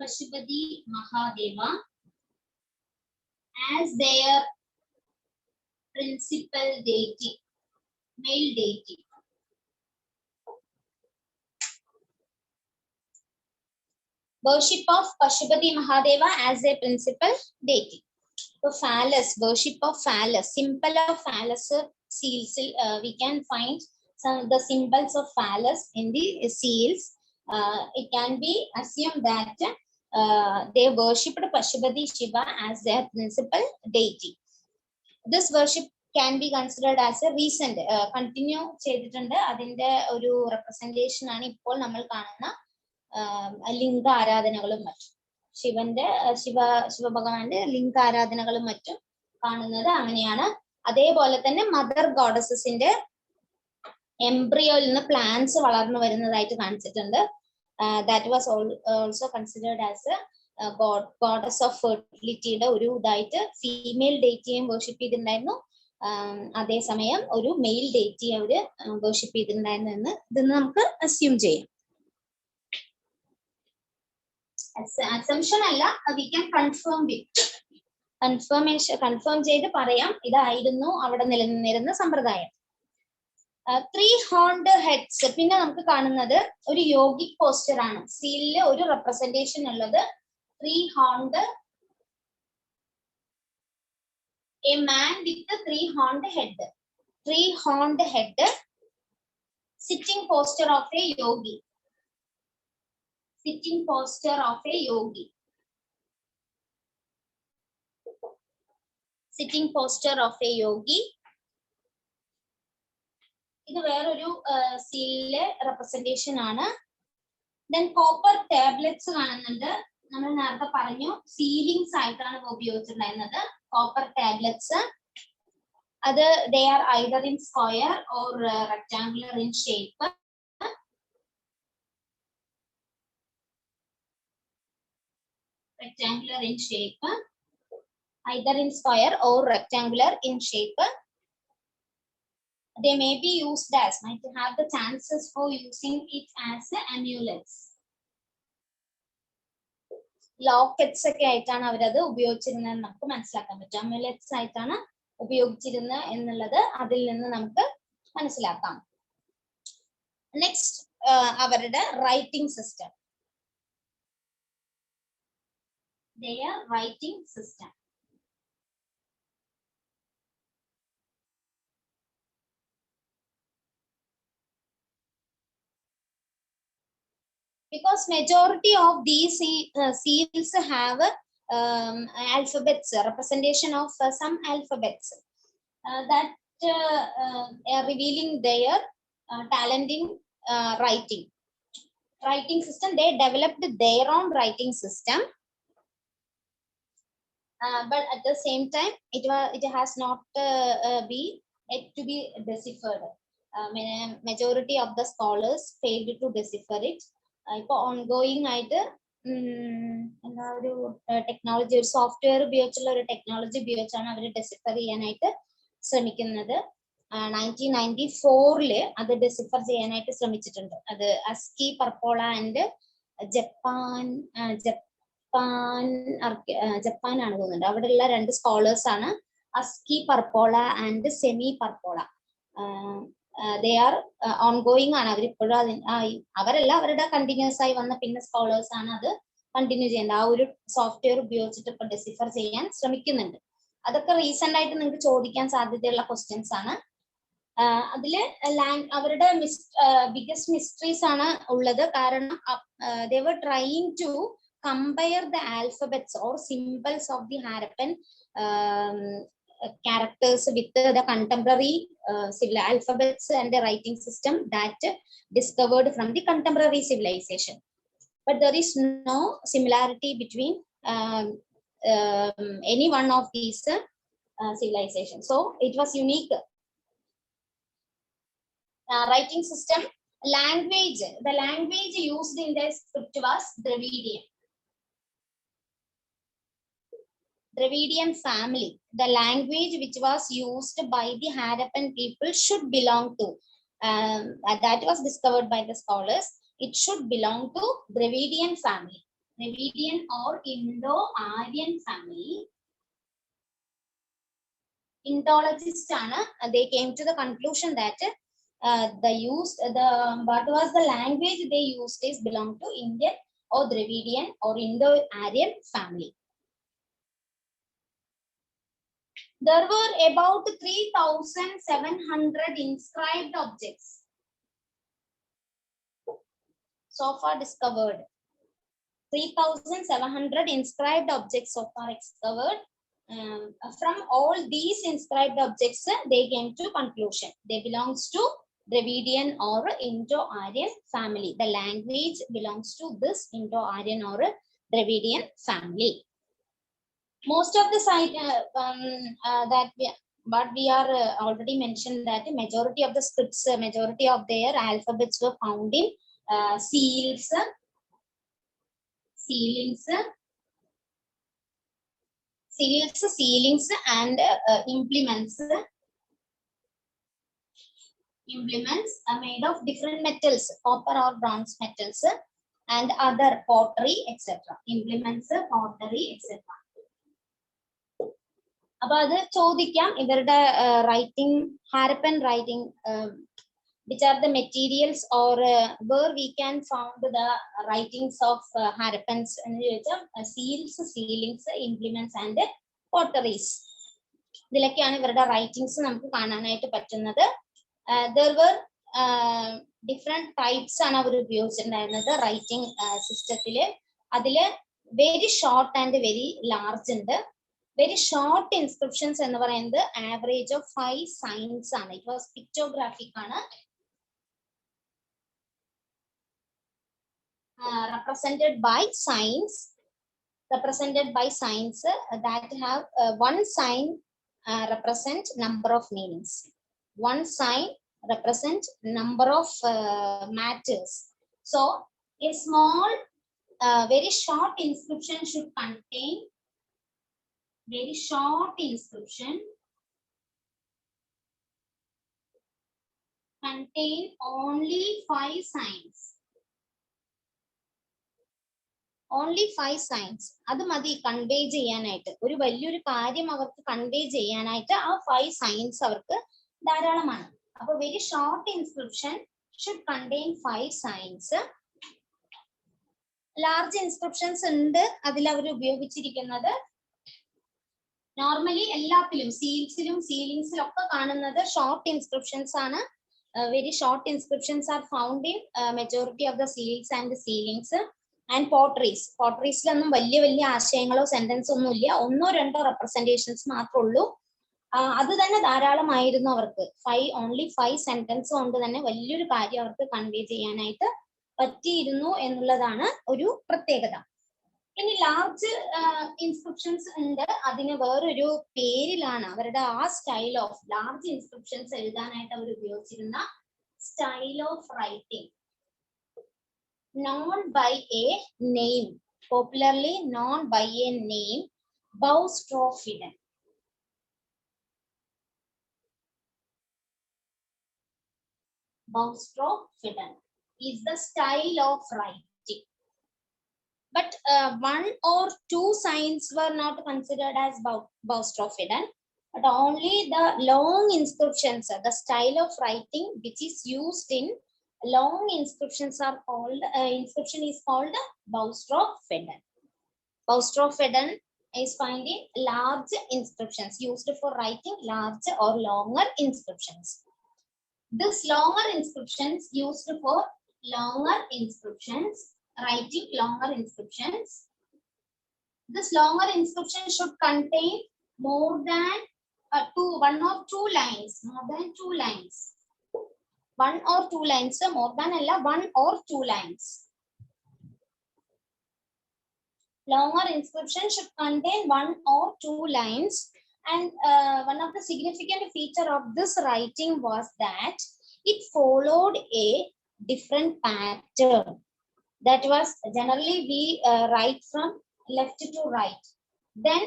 Pashupati Mahadeva as their principal deity, male deity. Worship of Pashupati Mahadeva as a principal deity. So phallus, worship of phallus, symbol of phallus seals. We can find some of the symbols of phallus in the seals. It can be assumed that they worshipped Pashupati Shiva as their principal deity. This worship can be considered as a recent continue ചെയ്തിട്ടുണ്ട് അതിന്റെ ഒരു representation ആണ് ഇപ്പോൾ നമ്മൾ കാണുന്ന ലിംഗ ആരാധനകളും മറ്റും ശിവന്റെ ശിവഭഗവാന്റെ ലിംഗ ആരാധനകളും മറ്റും കാണുന്നത് അങ്ങനെയാണ്. അതേപോലെ തന്നെ മദർ ഗോഡസസിന്റെ എംബ്രിയോയിൽ നിന്ന് പ്ലാന്റ്സ് വളർന്നു വരുന്നതായിട്ട് കാണിച്ചിട്ടുണ്ട്. That was also considered as goddess of ഫെർട്ടിലിറ്റിയുടെ ഒരു ഇതായിട്ട് ഫീമെയിൽ ഡേറ്റിയെയും വർഷിപ്പ് ചെയ്തിട്ടുണ്ടായിരുന്നു. അതേസമയം ഒരു മെയിൽ ഡേറ്റിയെ അവര് വർഷിപ്പ് ചെയ്തിട്ടുണ്ടായിരുന്നു എന്ന് ഇതെന്ന് നമുക്ക് അസ്യൂം ചെയ്യാം. അസംഷൻ അല്ല, we can confirm with confirm ചെയ്ത് പറയാം ഇതായിരുന്നു അവിടെ നിലനിന്നിരുന്ന സമ്പ്രദായം. 3 horned heads. പിന്നെ നമുക്ക് കാണുന്നത് ഒരു യോഗിക് പോസ്റ്റർ ആണ്. സീലില് ഒരു റെപ്രസെന്റേഷൻ ഉള്ളത് 3 horned, a man with the 3 horned head. 3 horned head, sitting posture of a yogi. Sitting posture of a yogi. Sitting posture of a yogi. ഇത് വേറൊരു സീലിലെ റെപ്രസെന്റേഷൻ ആണ്. ദെൻ കോപ്പർ ടാബ്ലറ്റ്സ് കാണുന്നുണ്ട്. നമ്മൾ നേരത്തെ പറഞ്ഞു സീലിംഗ്സ് ആയിട്ടാണ് ഉപയോഗിച്ചിട്ടുണ്ടായിരുന്നത് കോപ്പർ ടാബ്ലറ്റ്സ്. അത് they are either in square or rectangular in shape. Rectangular in shape, either in square or rectangular in shape. They may be used as, might have the chances for using it as amulets. Lockets ഒക്കെ ആയിട്ടാണ് അവരത് ഉപയോഗിച്ചിരുന്നത് നമുക്ക് മനസ്സിലാക്കാൻ പറ്റും. അമ്യുലെറ്റ്സ് ആയിട്ടാണ് ഉപയോഗിച്ചിരുന്നത് എന്നുള്ളത് അതിൽ നിന്ന് നമുക്ക് മനസ്സിലാക്കാം. നെക്സ്റ്റ് അവരുടെ writing system. Their writing system. Because majority of these seals have alphabets, representation of some alphabets that are revealing their talent in writing system. They developed their own writing system. But at the same time, it has not been yet to be deciphered. Majority of the scholars failed to decipher it. Ipo ongoing ആയിട്ട് എന്താ ഒരു technology, ഒരു software ഉപയോഗിച്ചുള്ള ഒരു technology ഉപയോഗിച്ചാണ് അവർ decipher ചെയ്യാനായിട്ട് ശ്രമിക്കുന്നത്. 1994 അത് ഡെസിഫർ ചെയ്യാനായിട്ട് ശ്രമിച്ചിട്ടുണ്ട്. അത് അസ്കി പർപ്പോള ആൻഡ് ജപ്പാനാണ് തോന്നുന്നുണ്ട്. അവിടെയുള്ള 2 സ്കോളേഴ്സ് ആണ് Asko Parpola and Simo Parpola. They are ongoing ആണ്. അവരിപ്പോഴും അവരല്ല, അവരുടെ കണ്ടിന്യൂസ് ആയി വന്ന പിന്നെ സ്കോളേഴ്സ് ആണ് അത് കണ്ടിന്യൂ ചെയ്യുന്നത്. ആ ഒരു സോഫ്റ്റ്വെയർ ഉപയോഗിച്ചിട്ട് ഇപ്പൊ ഡെസിഫർ ചെയ്യാൻ ശ്രമിക്കുന്നുണ്ട്. അതൊക്കെ റീസെന്റ് ആയിട്ട് നിങ്ങൾക്ക് ചോദിക്കാൻ സാധ്യതയുള്ള ക്വസ്റ്റ്യൻസ് ആണ്. അതില് അവരുടെ ബിഗസ്റ്റ് മിസ്റ്ററീസ് ആണ് ഉള്ളത്. കാരണം they were trying to compare the alphabets or symbols of the Harappan characters with the contemporary civil alphabets and the writing system that discovered from the contemporary civilization. But there is no similarity between any one of these civilizations. So it was unique. Writing system, language. The language used in the script was Dravidian. Dravidian family. The language which was used by the Harappan people should belong to. That was discovered by the scholars. It should belong to Dravidian family. Dravidian or Indo-Aryan family. Indologists, they came to the conclusion that what was the language they used is belong to Indian or Dravidian or Indo-Aryan family. There were about 3,700 inscribed objects so far discovered. 3,700 inscribed objects so far discovered. From all these inscribed objects, they came to conclusion. They belongs to Dravidian or Indo-Aryan family. The language belongs to this Indo-Aryan or Dravidian family. Most of the site but we are already mentioned that the majority of the scripts, majority of their alphabets were found in seals, ceilings, and implements. Implements are made of different metals, copper or bronze metals, and other pottery, etc. Implements, pottery, etc. About the Chodikam, writing, Harappan writing, which are the materials or where we can find the writings of Harappans, seals, ceilings, implements, and potteries. ഇതിലൊക്കെയാണ് ഇവരുടെ writings നമുക്ക് കാണാനായിട്ട് പറ്റുന്നത്. There were different types ആണ് അവർ ഉപയോഗിച്ചിട്ടുണ്ടായിരുന്നത് writing സിസ്റ്റത്തില്. അതില് very short and very large ഉണ്ട്. Very short inscriptions എന്ന് പറയുന്നത് average of 5 signs ആണ്. ഇറ്റ് വാസ് പിക്ടോഗ്രാഫിക് ആണ്. Represented by signs that have one sign represent number of meanings. One sign represent number of matters. So a small very short inscription should contain only 5 signs. Only 5 signs. അത് മതി convey ചെയ്യാനായിട്ട്. ഒരു വലിയൊരു കാര്യം അവർക്ക് convey ചെയ്യാനായിട്ട് ആ 5 signs അവർക്ക് ധാരാളമാണ്. അപ്പൊ very short inscription should contain 5 signs. Large inscriptions ഉണ്ട് അതിൽ അവർ ഉപയോഗിച്ചിരിക്കുന്നത്. നോർമലി എല്ലാത്തിലും സീൽസിലും സീലിംഗ്സിലും ഒക്കെ കാണുന്നത് ഷോർട്ട് ഇൻസ്ക്രിപ്ഷൻസ് ആണ്. Very short inscriptions are found in majority of the seals and sealings. And പോട്ടറീസിലൊന്നും വലിയ ആശയങ്ങളോ സെന്റൻസ് ഒന്നും ഇല്ല. 1-2 റെപ്രസെന്റേഷൻസ് മാത്രമേ ഉള്ളൂ. അത് തന്നെ ധാരാളമായിരുന്നു അവർക്ക്. ഓൺലി 5 സെന്റൻസ് കൊണ്ട് തന്നെ വലിയൊരു കാര്യം അവർക്ക് കൺവേ ചെയ്യാനായിട്ട് പറ്റിയിരുന്നു എന്നുള്ളതാണ് ഒരു പ്രത്യേകത. ഇനി ലാർജ് ഇൻസ്ക്രിപ്ഷൻസ് ഉണ്ട്. അതിന് വേറൊരു പേരിലാണ് അവരുടെ ആ സ്റ്റൈൽ ഓഫ് ലാർജ് ഇൻസ്ക്രിപ്ഷൻസ് എഴുതാനായിട്ട് അവർ ഉപയോഗിച്ചിരുന്ന style of writing known by a name, popularly known by a name, Boustrophedon. Boustrophedon is the style of writing. But 1 or 2 signs were not considered as Boustrophedon, but only the long inscriptions, the style of writing which is used in long inscriptions are called inscription is called Boustrophedon. Boustrophedon is finding large inscriptions used for writing large or longer inscriptions. This longer inscriptions used for longer inscriptions, writing longer inscriptions. This longer inscription should contain more than 1 or 2 lines, more than 2 lines. 1 or 2 lines, more than 1 or 2 lines. Longer inscription should contain 1 or 2 lines. And one of the significant feature of this writing was that it followed a different pattern. That was generally we write from left to right, then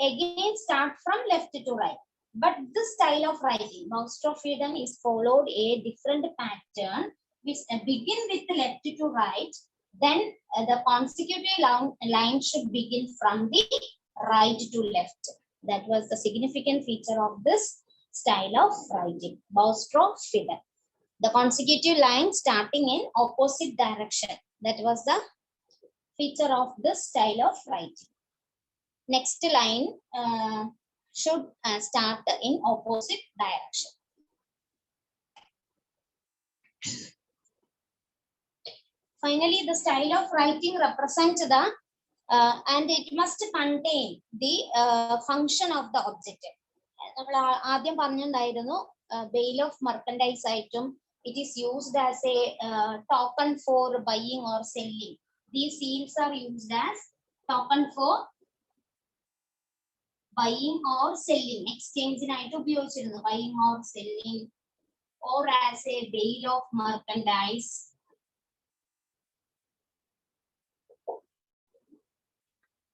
again start from left to right. But this style of writing, Boustrophedon, is followed a different pattern, which begin with left to right, then the consecutive line should begin from the right to left. That was the significant feature of this style of writing, Boustrophedon. The consecutive line starting in opposite direction. That was the feature of this style of writing. Next line should start in opposite direction. Finally, the style of writing represents the and it must contain the function of the object. നമ്മൾ ആദ്യം പറഞ്ഞിട്ടുണ്ടായിരുന്നു bail of merchandise item. It is used as a token for buying or selling. These seals are used as token for buying or selling. Exchange ആയിട്ട് ഉപയോഗിച്ചിരുന്നു, buying or selling, or as a bail of merchandise.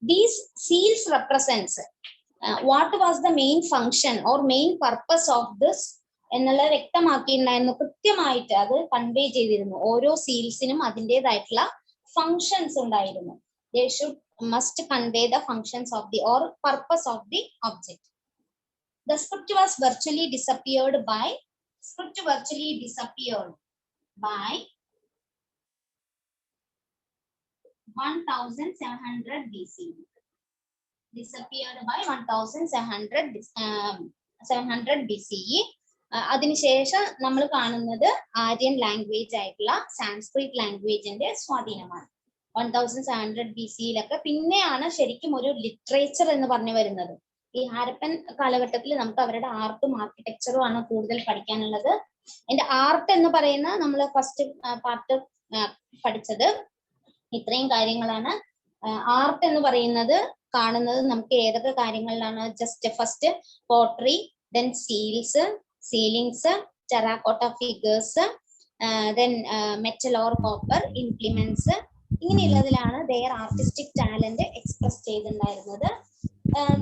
These seals represents what was the main function or main purpose of this എന്നുള്ളത് വ്യക്തമാക്കിയിട്ടുണ്ടായിരുന്നു, കൃത്യമായിട്ട് അത് convey ചെയ്തിരുന്നു. ഓരോ സീൽസിനും അതിൻ്റെതായിട്ടുള്ള functions ഉണ്ടായിരുന്നു. They should must convey the functions of the or purpose of the object. The script was virtually disappeared by 1700 BC. Disappeared by 1700 BCE. അതിനുശേഷം നമ്മൾ കാണുന്നത് ആര്യൻ ലാംഗ്വേജ് ആയിട്ടുള്ള സാൻസ്ക്രിറ്റ് ലാംഗ്വേജിന്റെ സ്വാധീനമാണ്. 1700 BCയിലൊക്കെ പിന്നെയാണ് ശരിക്കും ഒരു ലിറ്ററേച്ചർ എന്ന് പറഞ്ഞു വരുന്നത്. ഈ ഹാരപ്പൻ കാലഘട്ടത്തിൽ നമുക്ക് അവരുടെ ആർട്ടും ആർക്കിടെക്ചറും ആണ് കൂടുതൽ പഠിക്കാനുള്ളത്. അതിന്റെ ആർട്ട് എന്ന് പറയുന്ന നമ്മൾ ഫസ്റ്റ് പാർട്ട് പഠിച്ചത് ഇത്രയും കാര്യങ്ങളാണ്. ആർട്ട് എന്ന് പറയുന്നത് കാണുന്നത് നമുക്ക് ഏതൊക്കെ കാര്യങ്ങളിലാണ്? Just first pottery, then seals, sealings, terracotta figures, then metal or copper implements, ഇങ്ങനെയുള്ളതിലാണ് their artistic talent എക്സ്പ്രസ് ചെയ്തിട്ടുണ്ടായിരുന്നത്.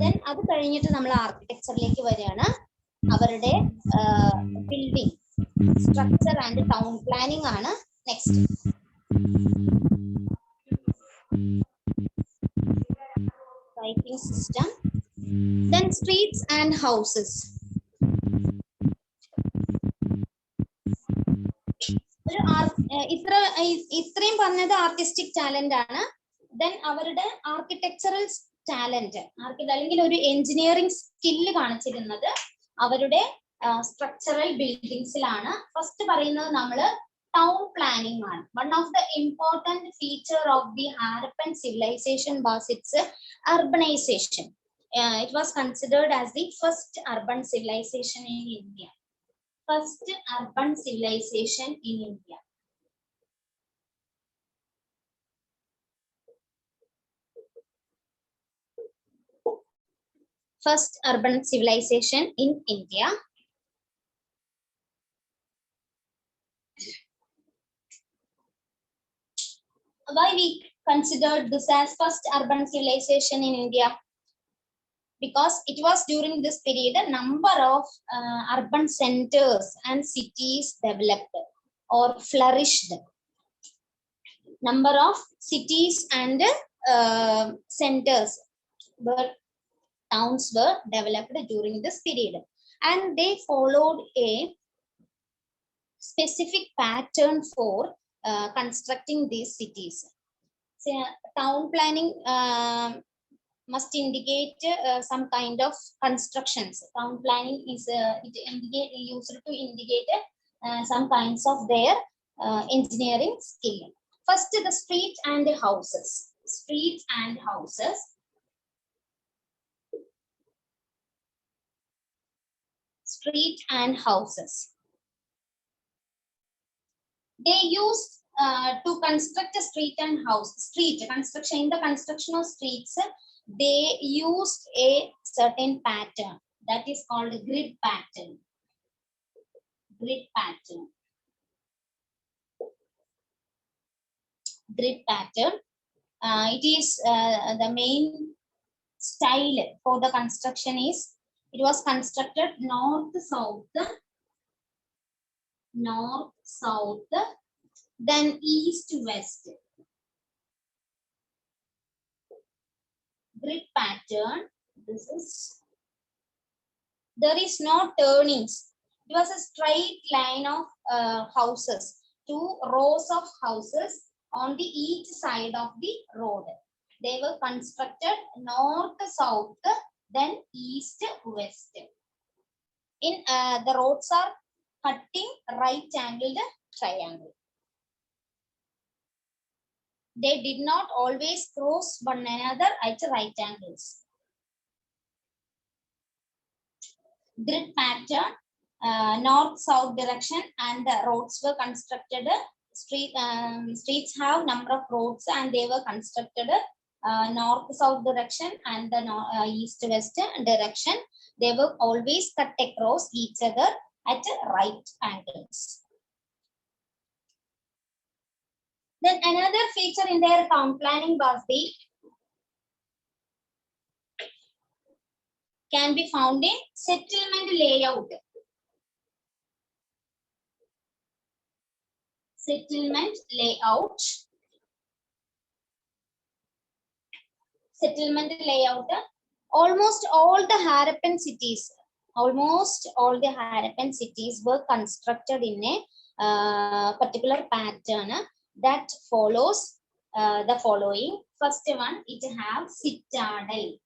ദെൻ അത് കഴിഞ്ഞിട്ട് നമ്മൾ ആർക്കിടെക്ചറിലേക്ക് വരികയാണ്. അവരുടെ building structure and town planning ആണ് next. Writing system, then streets and houses. ഇത്രയും പറഞ്ഞത് ആർട്ടിസ്റ്റിക് ടാലന്റ് ആണ്. ദെൻ അവരുടെ ആർക്കിടെക്ചറൽ ടാലന്റ്, അല്ലെങ്കിൽ ഒരു എഞ്ചിനീയറിംഗ് സ്കില്ല് കാണിച്ചിരുന്നത് അവരുടെ സ്ട്രക്ചറൽ ബിൽഡിങ്സിലാണ്. ഫസ്റ്റ് പറയുന്നത് നമ്മള് ടൗൺ പ്ലാനിങ് ആണ്. One of the important feature of the Harappan civilisation was its urbanization. It was considered as the first urban civilization in India. First urban civilization in India. First urban civilization in India. Why we considered this as first urban civilization in India? Because it was during this period a number of urban centers and cities developed or flourished. Number of cities and centers were towns were developed during this period, and they followed a specific pattern for constructing these cities. So, town planning must indicate some kind of constructions. Town planning is used to indicate some kinds of their engineering skill. First, the street and the houses. Streets and houses. Street and houses. They use to construct a street and house. Street construction, in the construction of streets, they used a certain pattern that is called grid pattern. Grid pattern. Grid pattern. It is the main style for the construction is, it was constructed north south, then east west. Grid pattern. This is, there is no turnings. It was a straight line of houses, 2 rows of houses on the each side of the road. They were constructed north south, then east west. In the roads are cutting right angled triangle. They did not always cross one another at right angles. Grid pattern, north-south direction, and the roads were constructed. Streets have number of roads, and they were constructed north-south direction and the east-west direction. They were always cut across each other at right angles. Then another feature in their town planning was the, can be found in settlement layout. Settlement layout. Settlement layout. Almost all the Harappan cities were constructed in a particular pattern that follows the following. First one, it have citadel.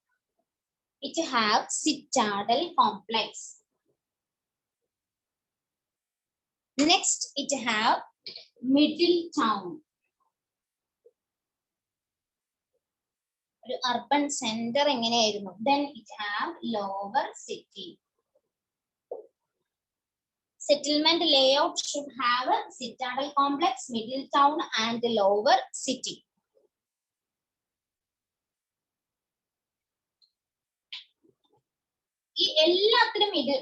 It have citadel complex. Next, it have middle town. Urban center. Then it have lower city. Settlement layout should have a citadel complex, middle town, and lower city.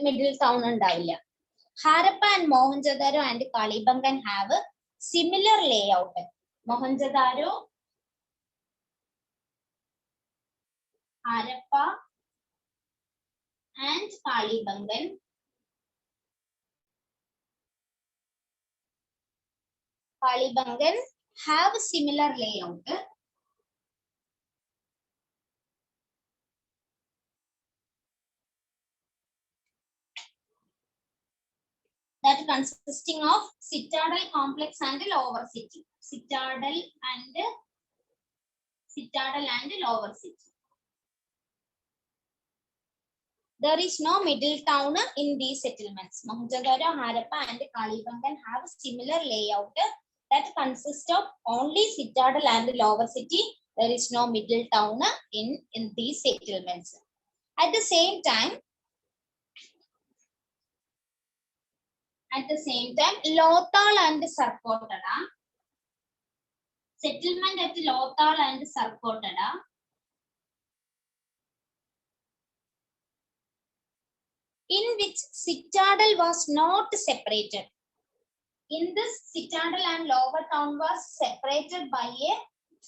Middle town undavilla. Harappa and Mohenjo-daro and Kalibangan have a similar layout. Mohenjo-daro, Harappa and Kalibangan have a similar layout. That consisting of citadel complex and lower city. Citadel and lower city. There is no middle town in these settlements. Mohenjo-daro, Harappa, and Kalibangan have a similar layout that consists of only citadel and lower city. There is no middle town in these settlements. At the same time, Lothal and Sarkottada, settlement at Lothal and Sarkottada, in which citadel was not separated. In this, citadel and lower town was separated by a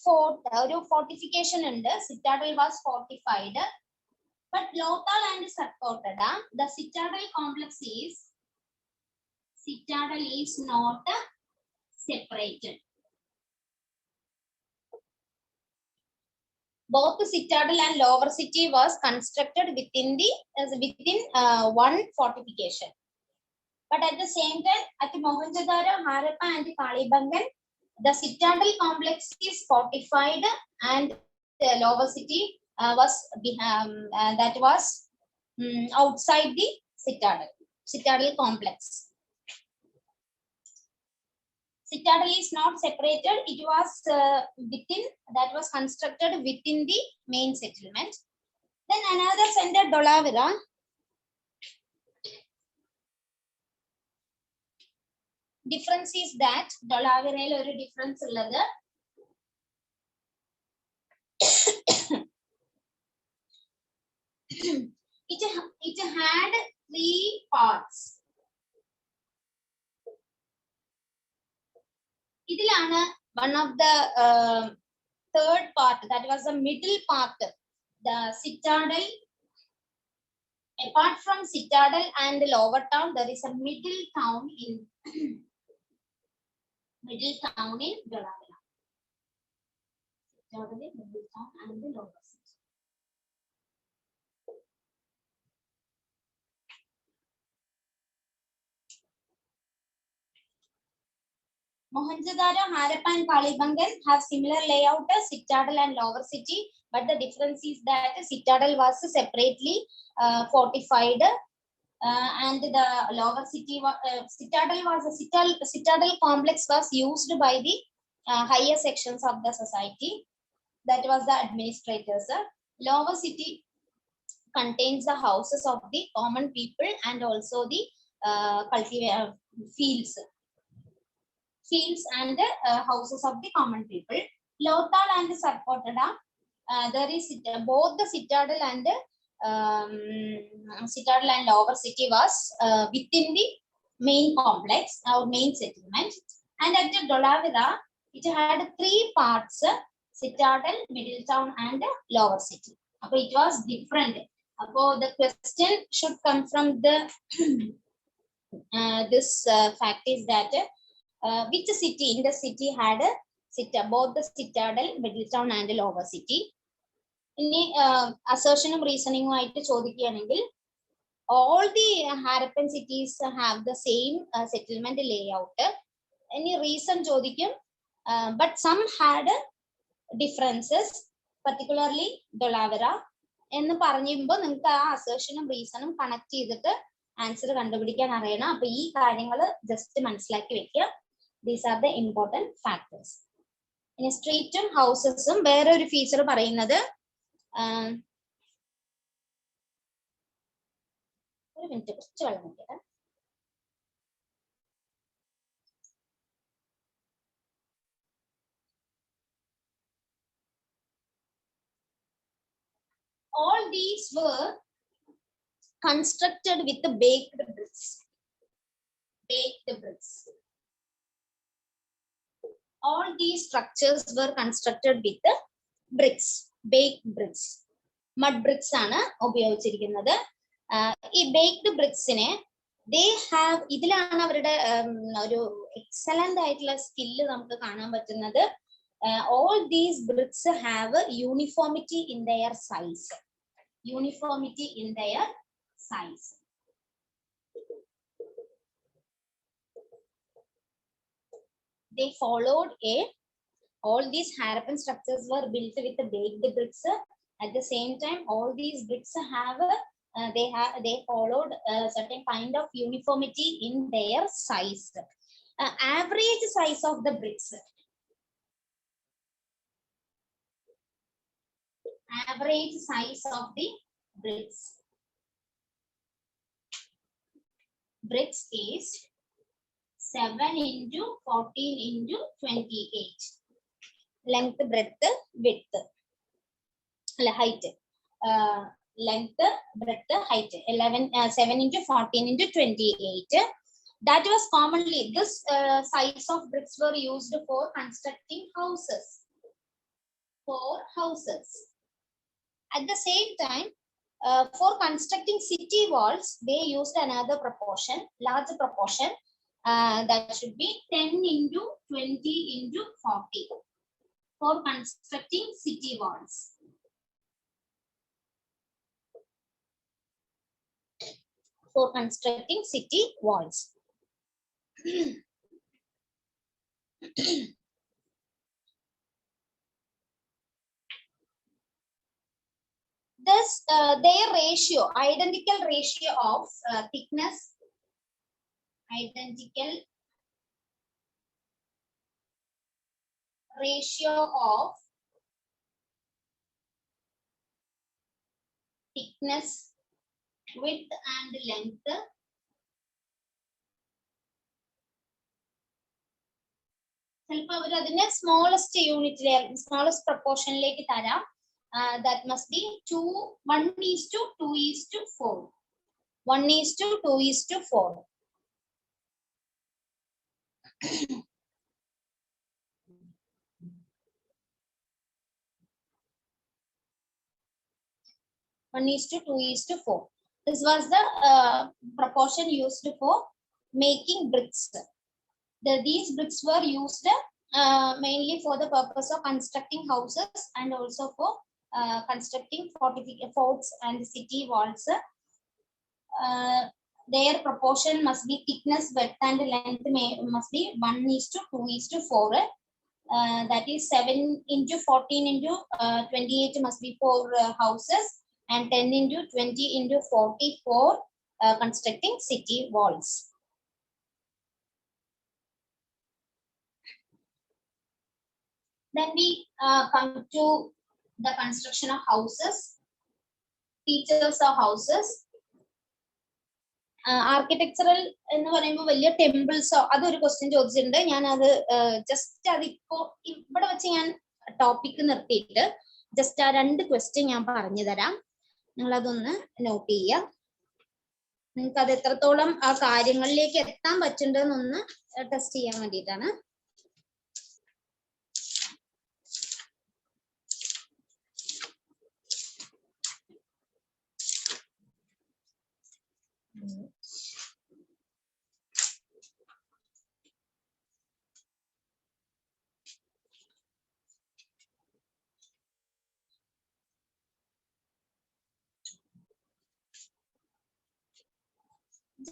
fort, fortification, and citadel was fortified. But Lothal and Sarkottada, the citadel complex is not separated. Both the citadel and lower city was constructed within one fortification. But at the same time, at Mohenjo-daro, Harappa, and Kalibangan, the citadel complex is fortified, and the lower city was outside the citadel complex. Citadel is not separated. It was that was constructed within the main settlement. Then another center, Dholavira. difference is that Dolavirayil oru difference ullathu it had 3 parts. Idilana one of the third part, that was the middle part, the citadel. Apart from citadel and lower town, there is a middle town in Dolavira. Citadel, middle town and the lower city. Mohenjo-daro, Harappa and Kalibangan have similar layout as citadel and lower city, but the difference is that citadel was separately fortified, and the lower city citadel complex was used by the higher sections of the society, that was the administrators. Lower city contains the houses of the common people and also the fields and houses of the common people. Lothal and Sarpotada, there is both the citadel and lower city was within the main complex or main settlement. And at Dolavira, it had 3 parts: citadel, middle town and lower city. So it was different. So the question should come from the this fact is that which city in the city had both the citadel, middle town and lower city. ഇനി assertion reasoning ആയിട്ട് ചോദിക്കുകയാണെങ്കിൽ all the Harappan cities have the same settlement layout. Any reason ചോദിക്കും, but some had differences, particularly Dolavira. എന്ന് പറയുമ്പോൾ നിങ്ങൾക്ക് ആ അസേർഷനും റീസണും connect ചെയ്തിട്ട് answer കണ്ടുപിടിക്കാൻ അറിയണം. അപ്പൊ ഈ കാര്യങ്ങൾ ജസ്റ്റ് മനസ്സിലാക്കി വെക്കുക. These are the important factors. ഇനി സ്ട്രീറ്റും ഹൗസസും വേറെ ഒരു ഫീച്ചർ പറയുന്നത്, ഒരു മിനിറ്റ് കുറച്ച് വെള്ളം നോക്കിയത്. All these were constructed with the baked bricks. All these structures were constructed with the bricks, baked bricks. Mud bricks ആണ് ഉപയോഗിച്ചിരിക്കുന്നത്. ഈ baked bricks-നെ they have, ഇതിലാണ് അവരുടെ ഒരു എക്സലന്റ് ആയിട്ടുള്ള സ്കില്ല് നമുക്ക് കാണാൻ പറ്റുന്നത്. All these bricks have uniformity in their size. They followed all these Harappan structures were built with the baked bricks. At the same time, all these bricks have they followed a certain kind of uniformity in their size. Average size of the bricks. Average size of the bricks is 7 into 14 into 28. Length, breadth, width, height. Length, breadth, height. 7 into 14 into 28. That was commonly, this size of bricks were used for constructing houses. At the same time, for constructing city walls, they used another proportion, large proportion. That should be 10 into 20 into 40 for constructing city walls. Thus, their ratio, identical ratio of thickness, width and length ചിലപ്പോൾ അവർ അതിനെ smallest യൂണിറ്റിലെ smallest പ്രൊപ്പോർഷനിലേക്ക് തരാം. That must be 1:2:4. 1:2:4. One is to 2:4. This was the proportion used for making bricks. These bricks were used mainly for the purpose of constructing houses and also for constructing forts and city walls. Their proportion must be thickness, width and length must be 1:2:4. That is 7:14:28 must be for houses, and 10:20:40 for constructing city walls. Then we come to the construction of houses. Features of houses. Architectural എന്ന് പറയുമ്പോൾ വലിയ ടെമ്പിൾസോ അതൊരു question ചോദിച്ചിട്ടുണ്ട്. ഞാൻ അത് just അതിപ്പോ ഇവിടെ വെച്ച് ഞാൻ ടോപ്പിക് നിർത്തിയിട്ട് ജസ്റ്റ് ആ 2 ക്വസ്റ്റ്യൻ ഞാൻ പറഞ്ഞു തരാം. നിങ്ങൾ അതൊന്ന് നോട്ട് ചെയ്യുക. നിങ്ങൾക്ക് അത് എത്രത്തോളം ആ കാര്യങ്ങളിലേക്ക് എത്താൻ പറ്റുന്നുണ്ടെന്നൊന്ന് ടെസ്റ്റ് ചെയ്യാൻ വേണ്ടിയിട്ടാണ്.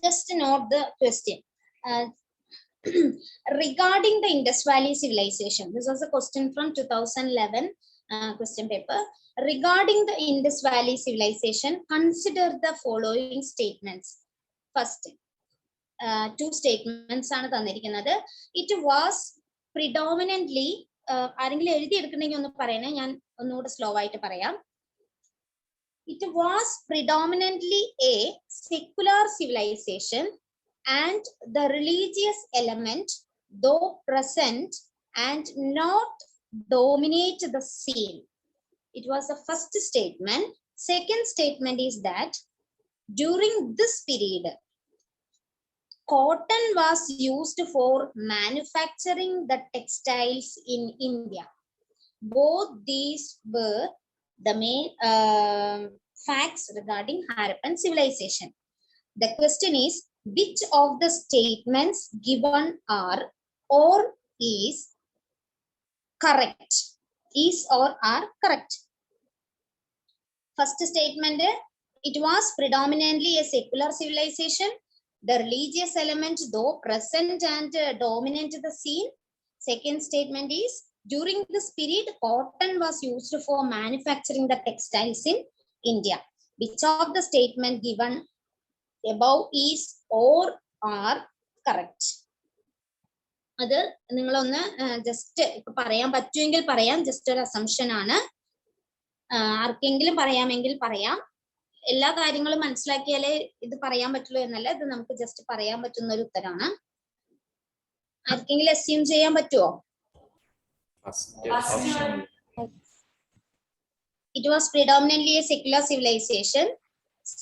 Just note the question. Regarding the Indus Valley civilization, this was a question from 2011 question paper. Regarding the Indus Valley civilization, consider the following statements. First, 2 statements ആണ് തന്നിരിക്കുന്നത്. It was predominantly ആരെങ്കിലും എഴുതി എടുക്കണമെങ്കിൽ ഒന്ന് പറയണേ, ഞാൻ ഒന്നുകൂടെ സ്ലോ ആയിട്ട് പറയാം. It was predominantly a secular civilization, and the religious element, though present and not dominate the scene. It was the first statement. Second statement is that during this period, cotton was used for manufacturing the textiles in India. Both these were the main facts regarding Harappan civilization. The question is, which of the statements given are or is correct? Is or are correct? First statement, it was predominantly a secular civilization. The religious element, though present and dominant the scene. Second statement is, during this period, cotton was used for manufacturing the textiles in India. Which of the statement given above is or are correct? അത് നിങ്ങളൊന്ന് just പറയാൻ പറ്റുമെങ്കിൽ പറയാം. Just ഒരു assumption ആണ്. ആർക്കെങ്കിലും പറയാമെങ്കിൽ പറയാം. എല്ലാ കാര്യങ്ങളും മനസ്സിലാക്കിയാലേ ഇത് പറയാൻ പറ്റുള്ളൂ എന്നല്ല, ഇത് നമുക്ക് ജസ്റ്റ് പറയാൻ പറ്റുന്ന ഒരു ഉത്തരമാണ്. ആർക്കെങ്കിലും അസ്യൂം ചെയ്യാൻ പറ്റുമോ? It was predominantly a secular civilization.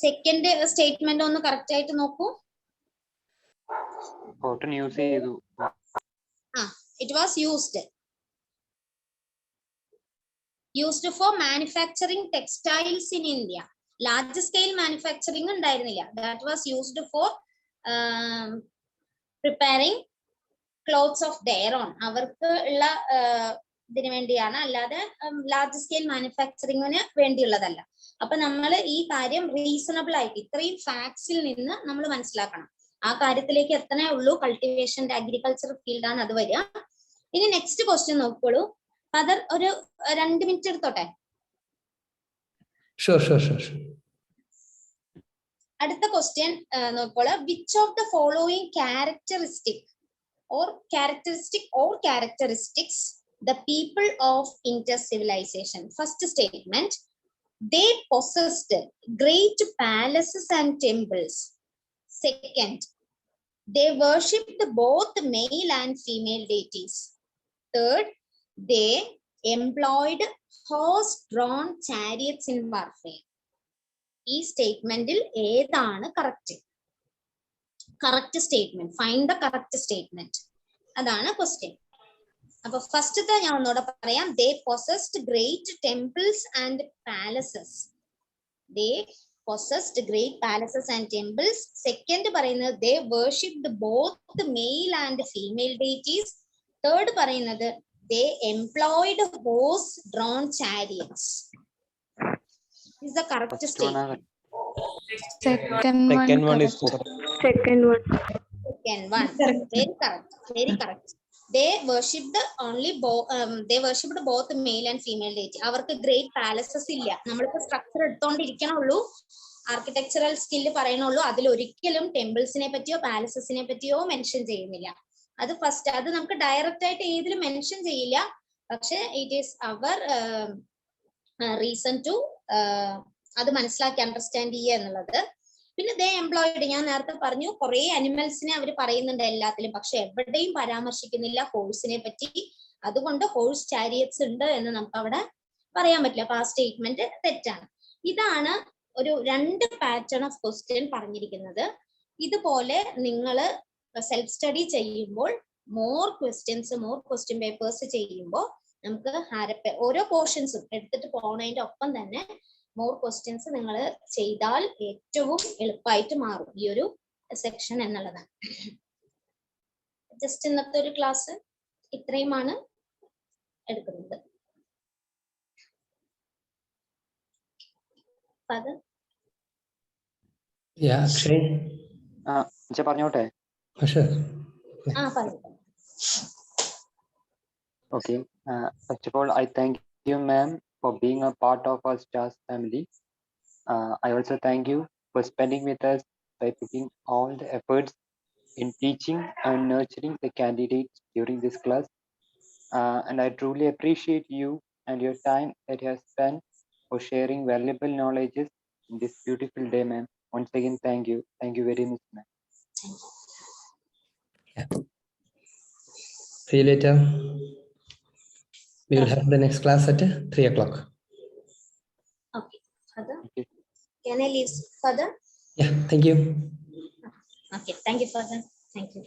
Second statement ഒന്ന് കറക്റ്റ് ആയിട്ട് നോക്കൂ. Cotton use ചെയ്തു. It was used for manufacturing textiles in India. Large scale manufacturing ഉണ്ടായിരുന്നില്ല. That was used for preparing clothes of their own. അവർക്ക് ഉള്ള ഇതിനു വേണ്ടിയാണ്, അല്ലാതെ ലാർജ് സ്കെയിൽ മാനുഫാക്ചറിങ്ങിന് വേണ്ടിയുള്ളതല്ല. അപ്പൊ നമ്മൾ ഈ കാര്യം റീസണബിൾ ആയിട്ട് ഇത്രയും ഫാക്ട്സിൽ നിന്ന് നമ്മൾ മനസ്സിലാക്കണം. ആ കാര്യത്തിലേക്ക് എത്തണേ ഉള്ളൂ. കൾട്ടിവേഷന്റെ അഗ്രികൾച്ചർ ഫീൽഡാണ് അത് വരിക. ഇനി നെക്സ്റ്റ് ക്വസ്റ്റ്യൻ നോക്കോളൂ. ഫാദർ ഒരു 2 മിനിറ്റ് എടുത്തോട്ടെ. അടുത്ത ക്വസ്റ്റ്യൻ നോക്കോളൂ. Which of the following characteristics the people of Indus civilization? First statement, they possessed great palaces and temples. Second, they worshipped both male and female deities. Third, they employed horse-drawn chariots in warfare. ഈ സ്റ്റേറ്റ്മെന്റിൽ ഏതാണ് correct? Correct statement, find the correct statement, അതാണ് question. അപ്പൊ ഫസ്റ്റത്തെ ഞാൻ ഒന്നുകൂടെ പറയാം. They possessed great temples and palaces. They possessed great palaces and temples. Second പറയുന്നത് they worshipped both male and female deities. Third പറയുന്നത് they employed horse-drawn chariots. This is the correct statement. Second one is correct. Second one. Second one. Very correct. Very correct. They worshipped they worshipped both male and female deity. അവർക്ക് great palaces ഇല്ല. നമ്മളിപ്പോ structure എടുത്തോണ്ടിരിക്കണുള്ളൂ, architectural skill പറയണുള്ളൂ. അതിൽ ഒരിക്കലും ടെമ്പിൾസിനെ പറ്റിയോ പാലസസിനെ പറ്റിയോ mention ചെയ്യുന്നില്ല. അത് first, അത് നമുക്ക് ഡയറക്റ്റ് ആയിട്ട് ഏതിലും മെൻഷൻ ചെയ്യില്ല. പക്ഷെ it is our reason to അത് മനസ്സിലാക്കി അണ്ടർസ്റ്റാൻഡ് ചെയ്യുക എന്നുള്ളത്. പിന്നെ ദേ എംപ്ലോയിഡ്, ഞാൻ നേരത്തെ പറഞ്ഞു കുറെ അനിമൽസിനെ അവർ പറയുന്നുണ്ട് എല്ലാത്തിലും, പക്ഷെ എവിടെയും പരാമർശിക്കുന്നില്ല ഹോഴ്സിനെ പറ്റി. അതുകൊണ്ട് ഹോഴ്സ് ചാരിയറ്റ്സ് ഉണ്ട് എന്ന് നമുക്ക് അവിടെ പറയാൻ പറ്റില്ല. അപ്പൊ ആ സ്റ്റേറ്റ്മെന്റ് തെറ്റാണ്. ഇതാണ് ഒരു 2 പാറ്റേൺ ഓഫ് ക്വസ്റ്റ്യൻ പറഞ്ഞിരിക്കുന്നത്. ഇതുപോലെ നിങ്ങൾ സെൽഫ് സ്റ്റഡി ചെയ്യുമ്പോൾ മോർ ക്വസ്റ്റ്യൻ പേപ്പേഴ്സ് ചെയ്യുമ്പോൾ നമുക്ക് ഓരോ പോർഷൻസും എടുത്തിട്ട് പോണതിന്റെ ഒപ്പം തന്നെ മോർ ക്വസ്റ്റ്യൻസ് നിങ്ങൾ ചെയ്താൽ ഏറ്റവും എളുപ്പമായിട്ട് മാറും ഈ ഒരു സെക്ഷൻ എന്നുള്ളതാണ്. ജസ്റ്റ് ഇന്നത്തെ ഒരു ക്ലാസ് ഇത്രയുമാണ് എടുക്കുന്നത്. പറഞ്ഞോട്ടെ? Okay. First of all, I thank you, ma'am, for being a part of our STARS family. I also thank you for spending with us by putting all the efforts in teaching and nurturing the candidates during this class. And I truly appreciate you and your time that you have spent for sharing valuable knowledges in this beautiful day, ma'am. Once again, thank you. Thank you very much, ma'am. Yeah. See you later. We will have the next class at 3 o'clock. Okay. Father, can I leave, Father? Yeah, thank you. Okay, thank you, Father. Thank you.